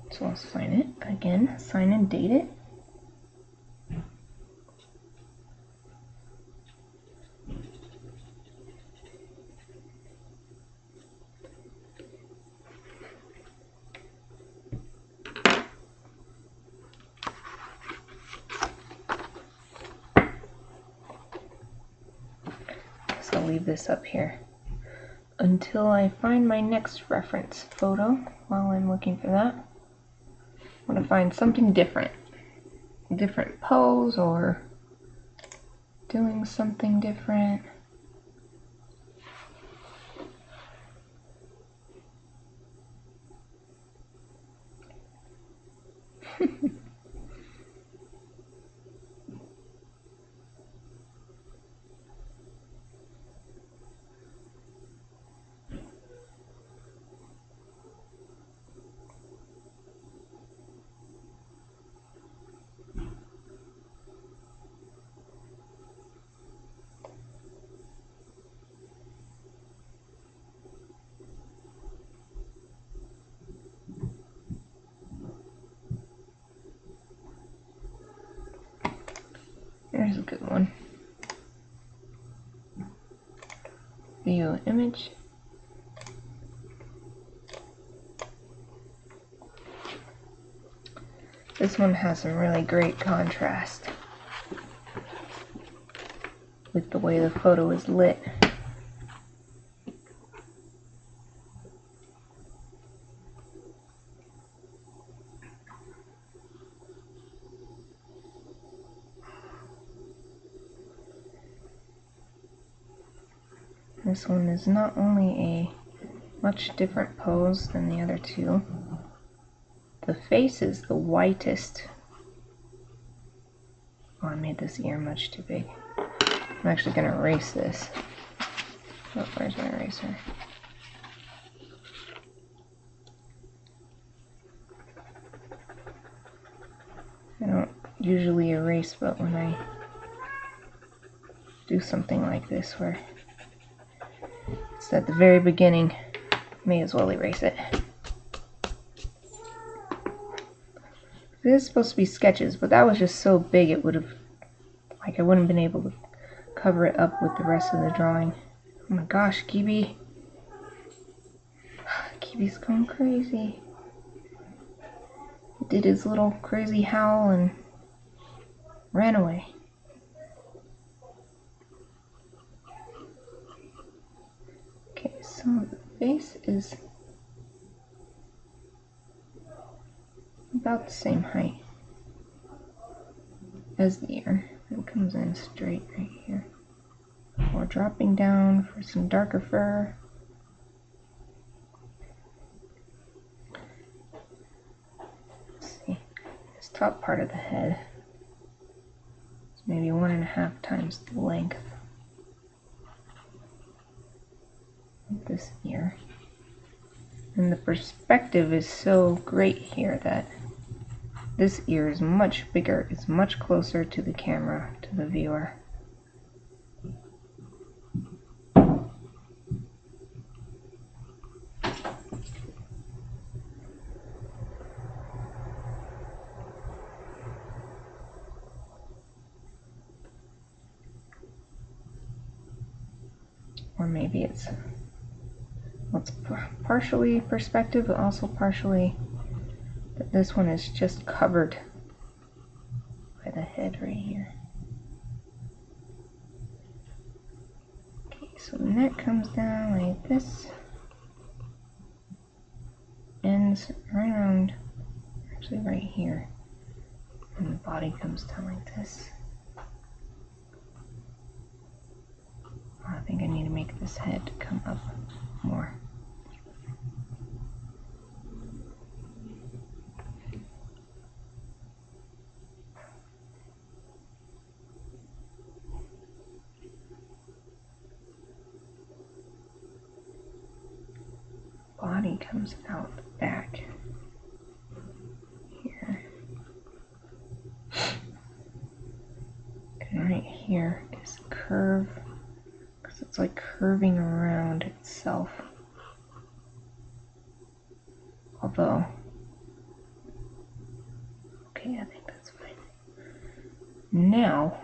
So I'll sign it again, sign and date it. So I'll leave this up here until I find my next reference photo. While I'm looking for that, I want to find something different. Different pose or doing something different. There's a good one. View image. This one has some really great contrast with the way the photo is lit. This one is not only a much different pose than the other two. The face is the whitest. Oh, I made this ear much too big. I'm actually going to erase this. Oh, where's my eraser? I don't usually erase, but when I do something like this where it's at the very beginning, may as well erase it. This is supposed to be sketches, but that was just so big it would have, like, I wouldn't have been able to cover it up with the rest of the drawing. Oh my gosh, Kibi. Kibi's going crazy. He did his little crazy howl and ran away. Okay, so the face is about the same height as the ear. It comes in straight right here. Or dropping down for some darker fur. Let's see, this top part of the head is maybe 1.5 times the length of this ear. And the perspective is so great here that this ear is much bigger, it's much closer to the camera, to the viewer. Or maybe it's partially perspective, but also partially that this one is just covered by the head right here. Okay, so the neck comes down like this, ends right around, actually right here, and the body comes down like this. I think I need to make this head come up more. Body comes out the back here. And right here is curve, because it's like curving around itself. Although, okay, I think that's fine. Now,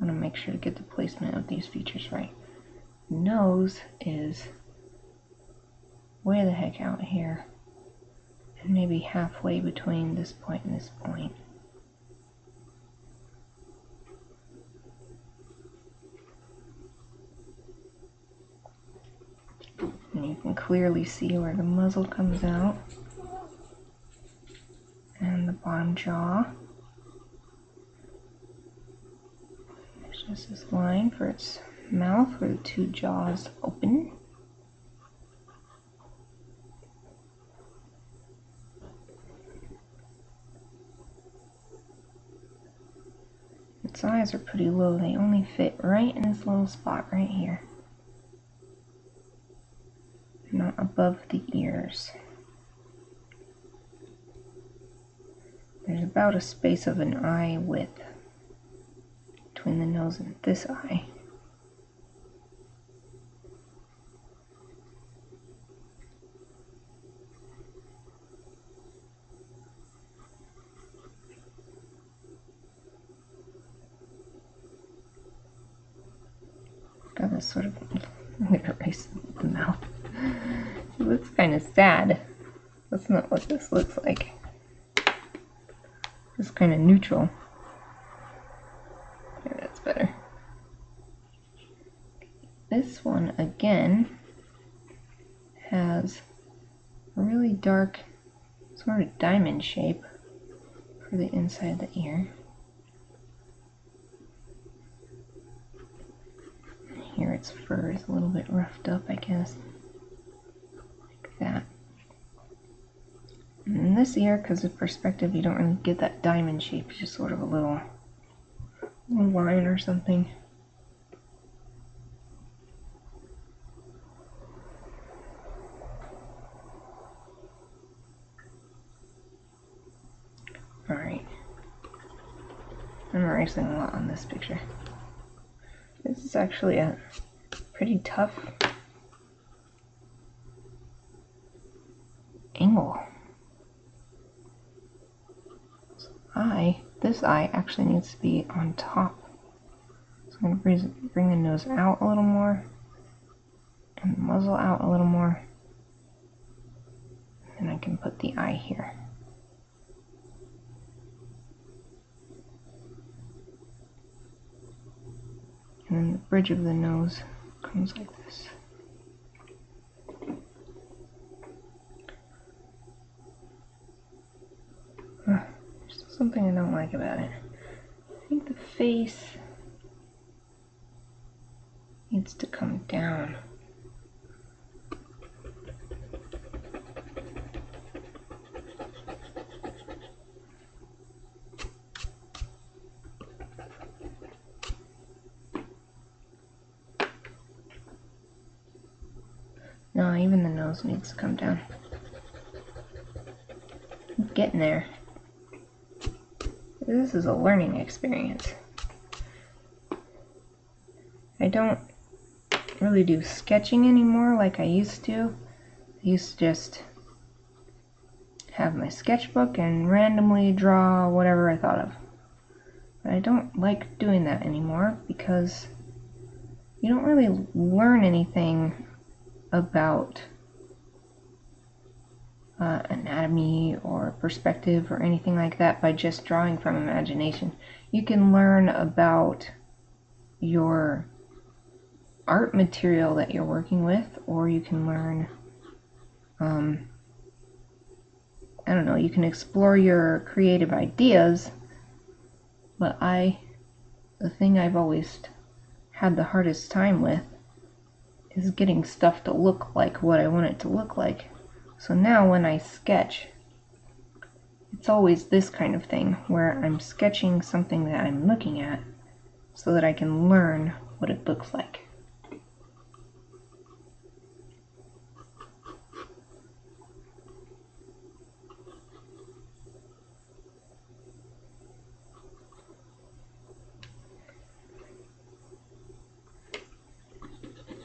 I want to make sure to get the placement of these features right. Nose is way the heck out here, and maybe halfway between this point and this point. And you can clearly see where the muzzle comes out and the bottom jaw. There's just this line for its mouth where the two jaws open. Its eyes are pretty low, they only fit right in this little spot right here. Not above the ears. There's about a space of an eye width between the nose and this eye. Got this sort of, I'm gonna erase the mouth. It looks kind of sad. That's not what this looks like. It's kind of neutral. Yeah, that's better. This one again has a really dark sort of diamond shape for the inside of the ear. its fur is a little bit roughed up, I guess. Like that. And this ear, because of perspective, you don't really get that diamond shape. It's just sort of a little line or something. Alright. I'm erasing a lot on this picture. This is actually a pretty tough angle. This eye actually needs to be on top. So I'm going to bring the nose out a little more and the muzzle out a little more. And I can put the eye here. And then the bridge of the nose comes like this. There's something I don't like about it. I think the face needs to come down. No, even the nose needs to come down. I'm getting there. This is a learning experience. I don't really do sketching anymore like I used to. I used to just have my sketchbook and randomly draw whatever I thought of. But I don't like doing that anymore because you don't really learn anything about anatomy or perspective or anything like that by just drawing from imagination. You can learn about your art material that you're working with, or you can learn, I don't know, you can explore your creative ideas, but the thing I've always had the hardest time with is getting stuff to look like what I want it to look like. So now when I sketch, it's always this kind of thing, where I'm sketching something that I'm looking at so that I can learn what it looks like.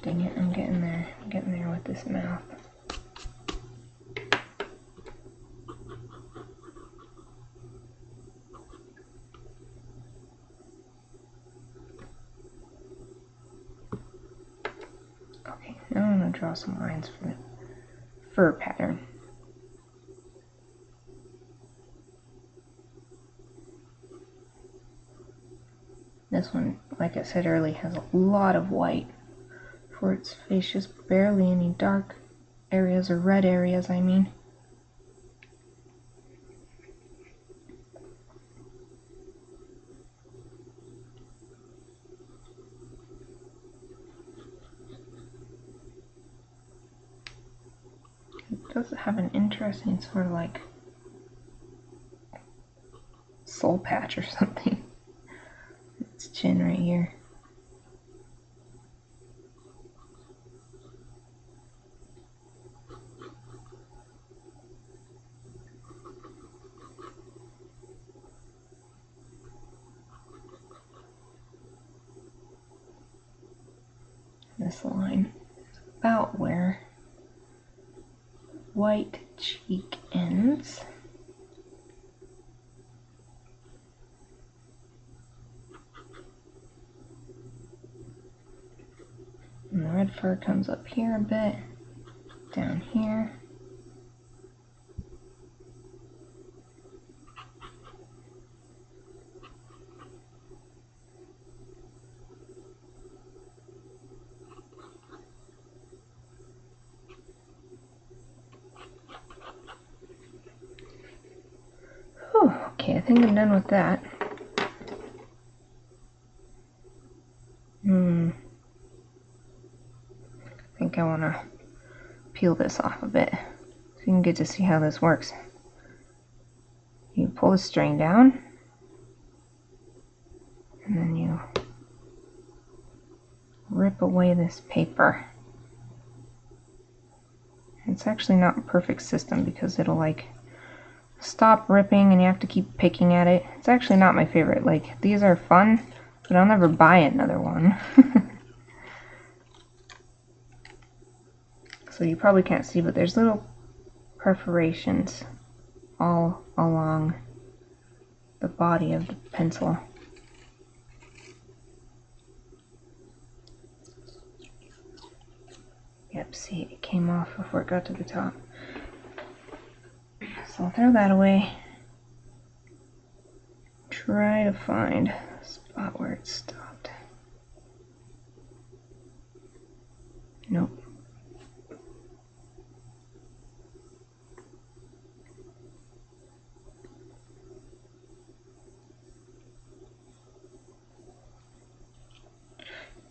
Dang it, I'm getting there. I'm getting there with this mouth. Okay, now I'm going to draw some lines for the fur pattern. This one, like I said earlier, has a lot of white for its face, just barely any dark areas or red areas, I mean. It does have an interesting sort of like soul patch or something. Its chin right here. This line is about where white cheek ends. And the red fur comes up here a bit, down here. Whew, okay, I think I'm done with that. peel this off a bit so you can get to see how this works. You pull the string down, and then you rip away this paper. It's actually not a perfect system because it'll like stop ripping and you have to keep picking at it. It's actually not my favorite. Like, these are fun, but I'll never buy another one. So you probably can't see, but there's little perforations all along the body of the pencil. Yep, see, it came off before it got to the top. So I'll throw that away. Try to find a spot where it stopped. Nope.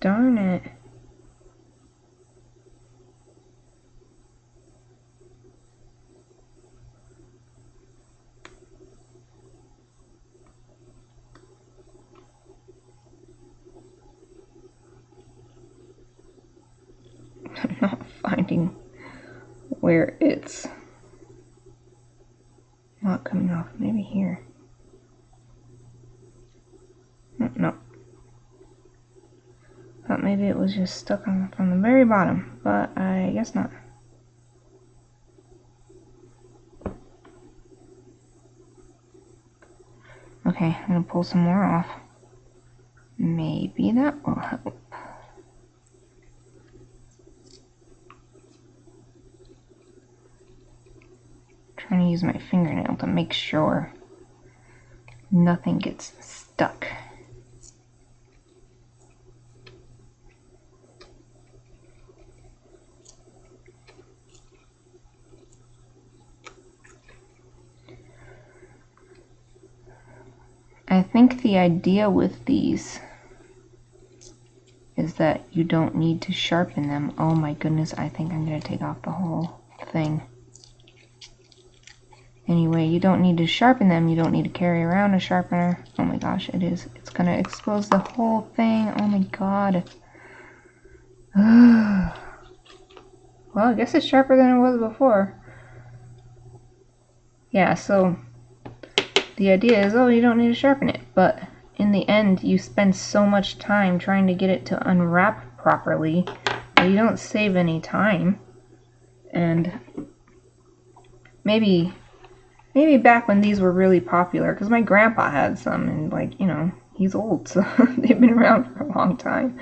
Darn it. I'm not finding where it's not coming off. Maybe here. No. Thought maybe it was just stuck on from the very bottom, but I guess not. Okay, I'm gonna pull some more off. Maybe that will help. Trying to use my fingernail to make sure nothing gets stuck. I think the idea with these is that you don't need to sharpen them. Oh my goodness, I think I'm going to take off the whole thing. Anyway, you don't need to sharpen them. You don't need to carry around a sharpener. Oh my gosh, it is. It's going to expose the whole thing. Oh my god. Well, I guess it's sharper than it was before. Yeah, so the idea is, oh, you don't need to sharpen it, but in the end, you spend so much time trying to get it to unwrap properly that you don't save any time. And maybe back when these were really popular, because my grandpa had some, and like, you know, he's old, so they've been around for a long time.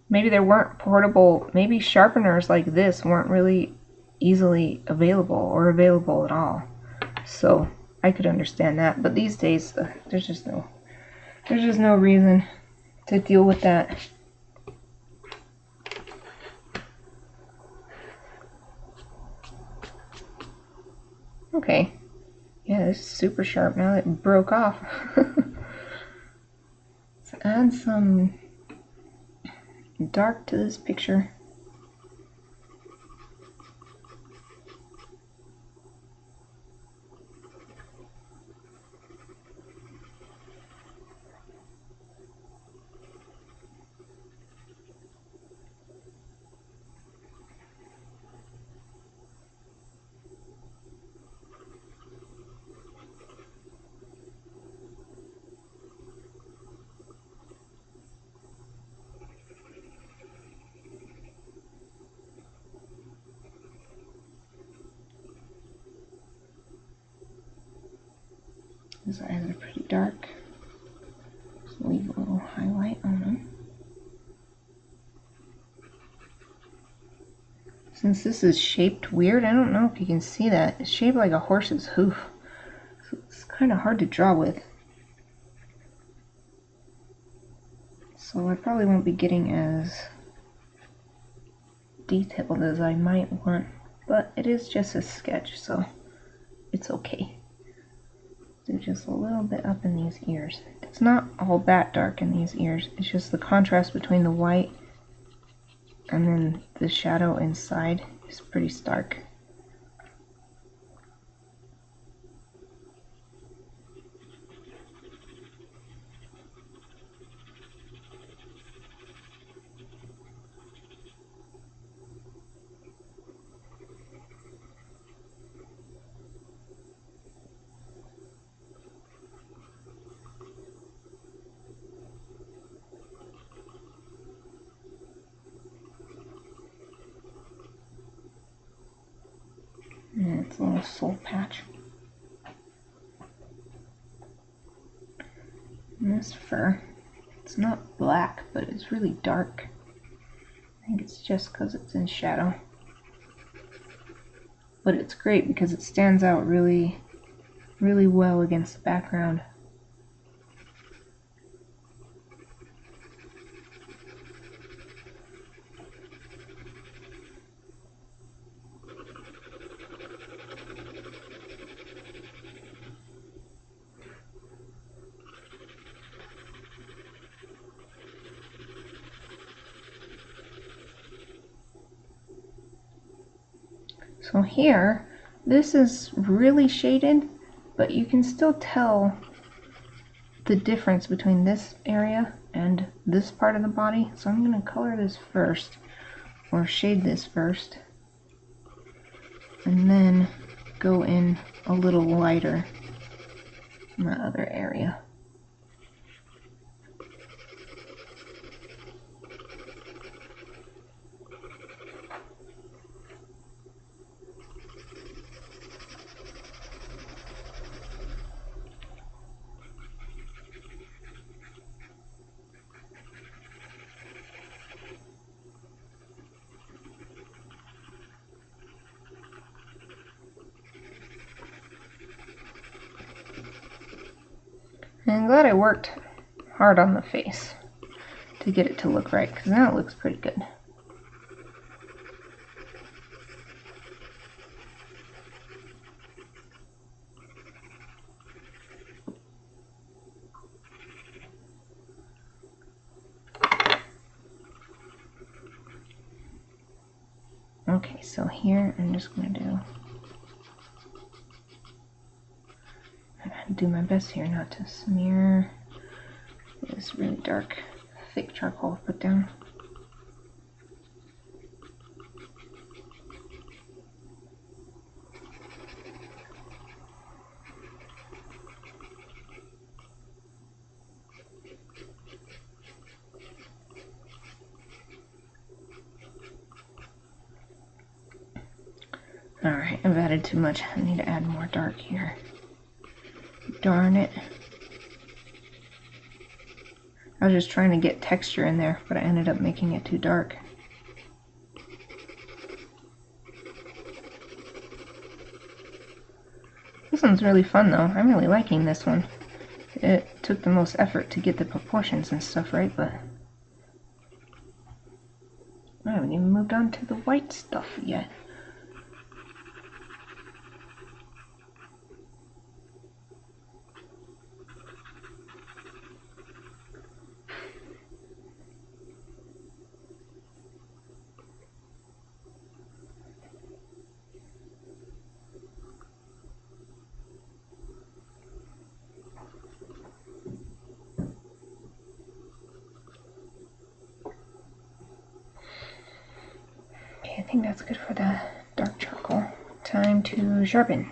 Maybe there weren't portable, maybe sharpeners like this weren't really easily available or available at all. So I could understand that, but these days there's just no reason to deal with that. Okay, yeah, this is super sharp now that it broke off. Let's add some dark to this picture. These eyes are pretty dark. Just leave a little highlight on them. Since this is shaped weird, I don't know if you can see that. It's shaped like a horse's hoof. So it's kind of hard to draw with. So I probably won't be getting as detailed as I might want. But it is just a sketch, so it's okay. Do just a little bit up in these ears. It's not all that dark in these ears. It's just the contrast between the white And then the shadow inside is pretty stark. And it's a little soul patch. And this fur, it's not black, but it's really dark. I think it's just because it's in shadow. But it's great because it stands out really, really well against the background. So here, this is really shaded, but you can still tell the difference between this area and this part of the body. So I'm going to color this first, or shade this first, and then go in a little lighter in the other area. And I'm glad I worked hard on the face to get it to look right, because now it looks pretty good. Okay, so here I'm just going to do my best here not to smear this really dark, thick charcoal put down. Alright, I've added too much. I need to add more dark here. Darn it. I was just trying to get texture in there, but I ended up making it too dark. This one's really fun though. I'm really liking this one. It took the most effort to get the proportions and stuff right, but I haven't even moved on to the white stuff yet. I think that's good for the dark charcoal. Time to sharpen.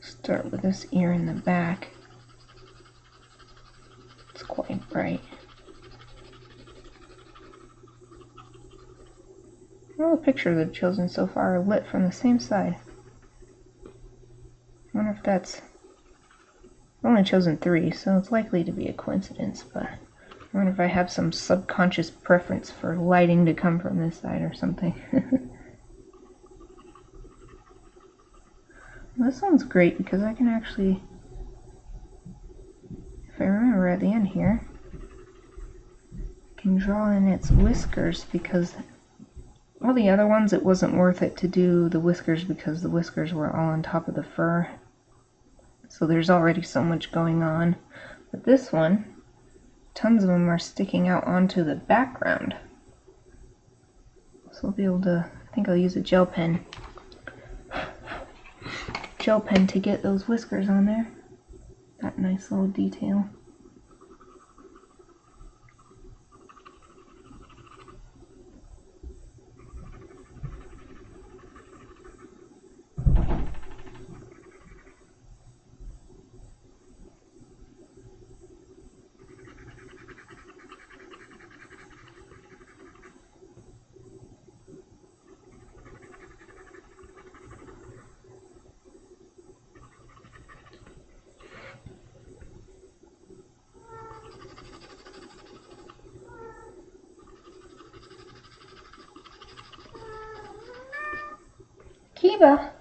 Start with this ear in the back. It's quite bright. All the pictures I've chosen so far are lit from the same side. I wonder if that's... I've only chosen 3, so it's likely to be a coincidence, but I wonder if I have some subconscious preference for lighting to come from this side or something. This one's great because I can actually, if I remember at the end here, I can draw in its whiskers, because all the other ones it wasn't worth it to do the whiskers because the whiskers were all on top of the fur. So there's already so much going on. But this one, tons of them are sticking out onto the background. So I'll be able to, I think I'll use a gel pen to get those whiskers on there. That nice little detail. Kiba!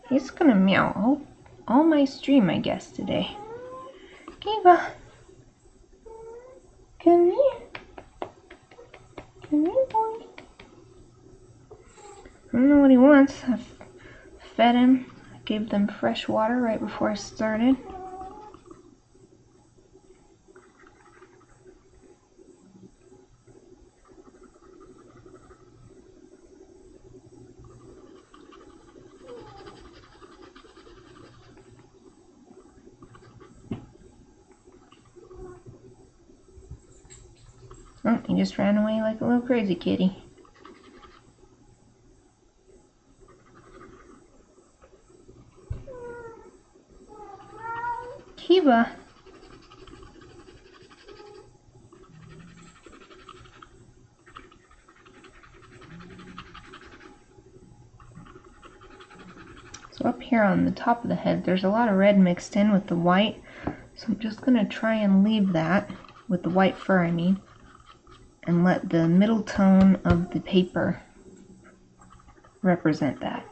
He's gonna meow all my stream, I guess, today. Kiba! Come here. Come here, boy. I don't know what he wants. I fed him. I gave them fresh water right before I started. Oh, he just ran away like a little crazy kitty. Kiba! So up here on the top of the head, there's a lot of red mixed in with the white. So I'm just going to try and leave that, with the white fur I mean, and let the middle tone of the paper represent that.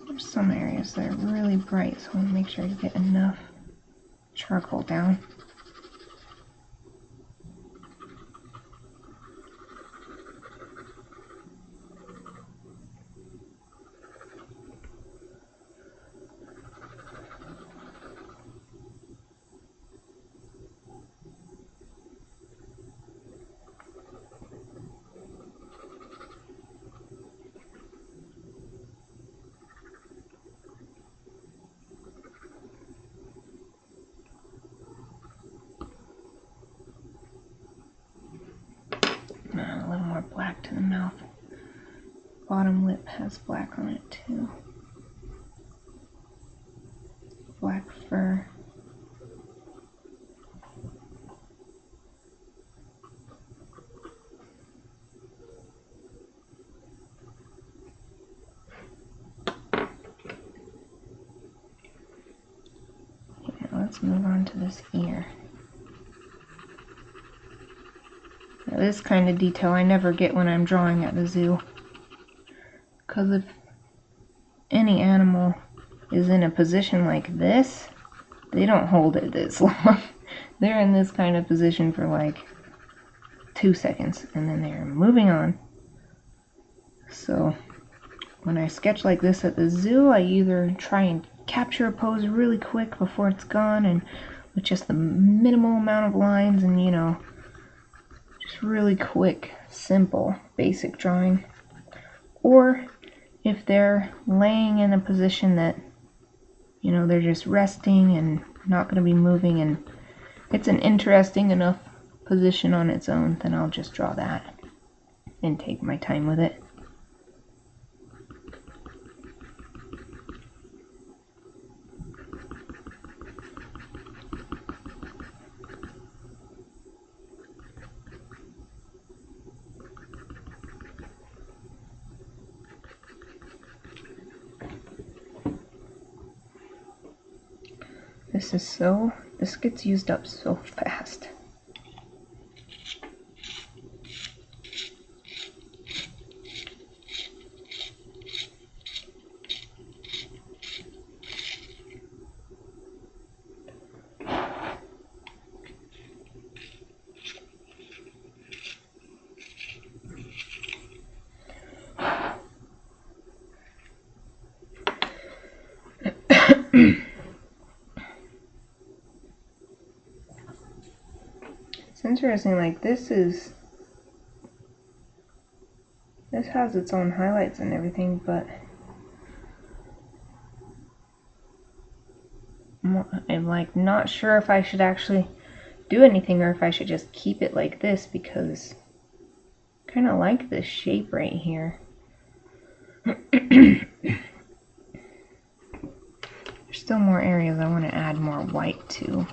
There's some areas that are really bright, so I want to make sure you get enough charcoal down. A little more black to the mouth. Bottom lip has black on it too. Black fur. Okay, now let's move on to this ear. Now this kind of detail I never get when I'm drawing at the zoo. Because if any animal is in a position like this, they don't hold it this long. They're in this kind of position for like 2 seconds and then they're moving on. So when I sketch like this at the zoo, I either try and capture a pose really quick before it's gone and with just the minimal amount of lines and, you know, just really quick, simple, basic drawing. Or if they're laying in a position that, you know, they're just resting and not going to be moving, and it's an interesting enough position on its own, then I'll just draw that and take my time with it. This gets used up so fast. It's interesting, like this has its own highlights and everything, but I'm like not sure if I should actually do anything or if I should just keep it like this, because I kind of like this shape right here. There's still more areas I want to add more white to.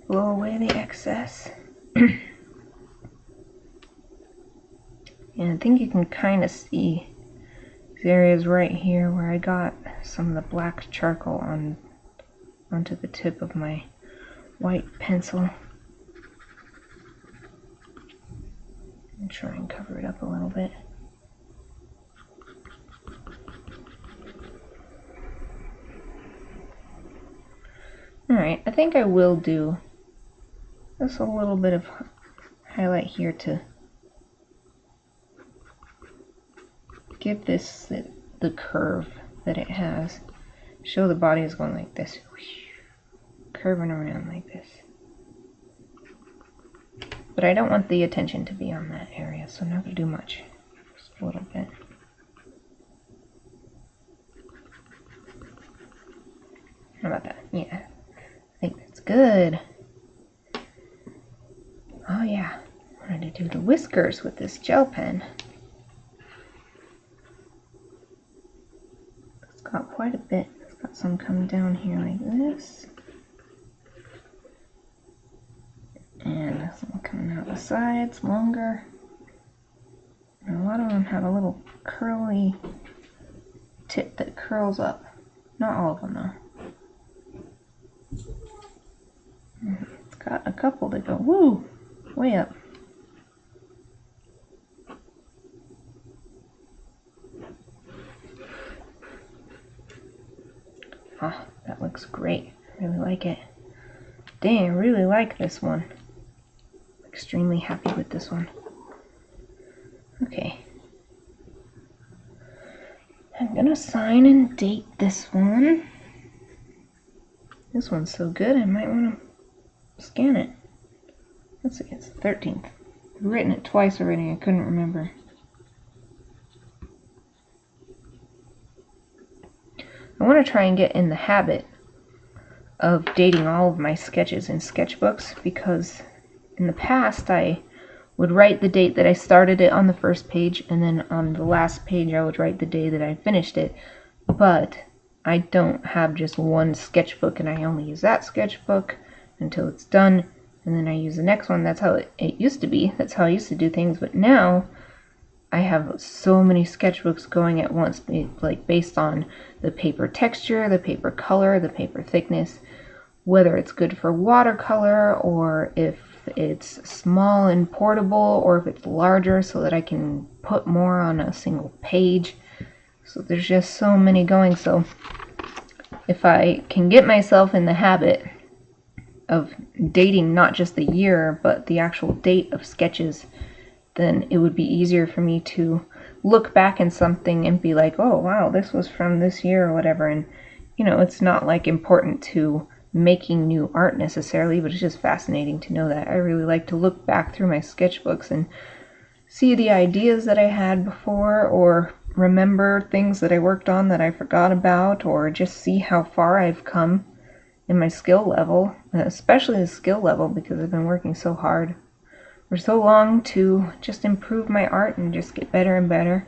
Blow away the excess. And I think you can kind of see these areas right here where I got some of the black charcoal onto the tip of my white pencil. And try and cover it up a little bit. Alright, I think I will do just a little bit of highlight here to give this the curve that it has. Show the body is going like this, curving around like this. But I don't want the attention to be on that area, so I'm not going to do much. Just a little bit. How about that? Yeah, I think that's good. Oh yeah, I wanted to do the whiskers with this gel pen. It's got quite a bit. It's got some coming down here like this. And some coming out the sides, longer. And a lot of them have a little curly tip that curls up. Not all of them though. It's got a couple that go, woo, way up. Ah, that looks great. I really like it. Dang, I really like this one. Extremely happy with this one. Okay. I'm gonna sign and date this one. This one's so good I might want to scan it. Let's see, it's the 13th. I've written it twice already, I couldn't remember. I want to try and get in the habit of dating all of my sketches in sketchbooks, because in the past I would write the date that I started it on the first page, and then on the last page I would write the day that I finished it. But I don't have just one sketchbook, and I only use that sketchbook until it's done, and then I use the next one. That's how it used to be. That's how I used to do things. But now I have so many sketchbooks going at once, like based on the paper texture, the paper color, the paper thickness, whether it's good for watercolor, or if it's small and portable, or if it's larger so that I can put more on a single page. So there's just so many going. So if I can get myself in the habit of dating not just the year, but the actual date of sketches, then it would be easier for me to look back in something and be like, oh wow, this was from this year or whatever. And you know, it's not like important to making new art necessarily, but it's just fascinating to know that. I really like to look back through my sketchbooks and see the ideas that I had before, or remember things that I worked on that I forgot about, or just see how far I've come in my skill level, especially the skill level, because I've been working so hard for so long to just improve my art and just get better and better.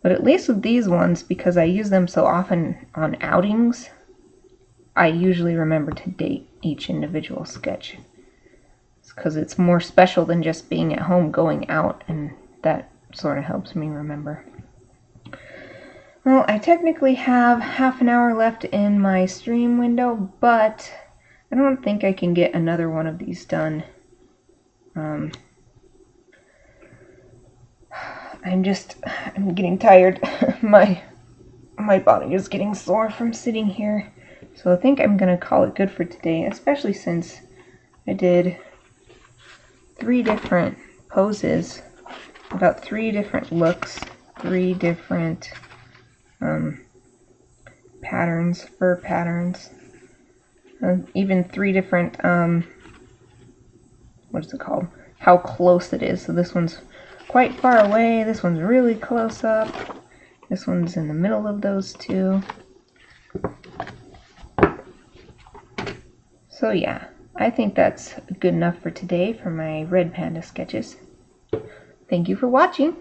But at least with these ones, because I use them so often on outings, I usually remember to date each individual sketch. It's because it's more special than just being at home going out, and that sort of helps me remember. Well, I technically have half an hour left in my stream window, but I don't think I can get another one of these done. I'm getting tired. My body is getting sore from sitting here. So I think I'm gonna call it good for today, especially since I did 3 different poses, about 3 different looks, 3 different patterns, fur patterns, even 3 different, what is it called? How close it is. So this one's quite far away, this one's really close up, this one's in the middle of those 2. So yeah, I think that's good enough for today for my red panda sketches. Thank you for watching.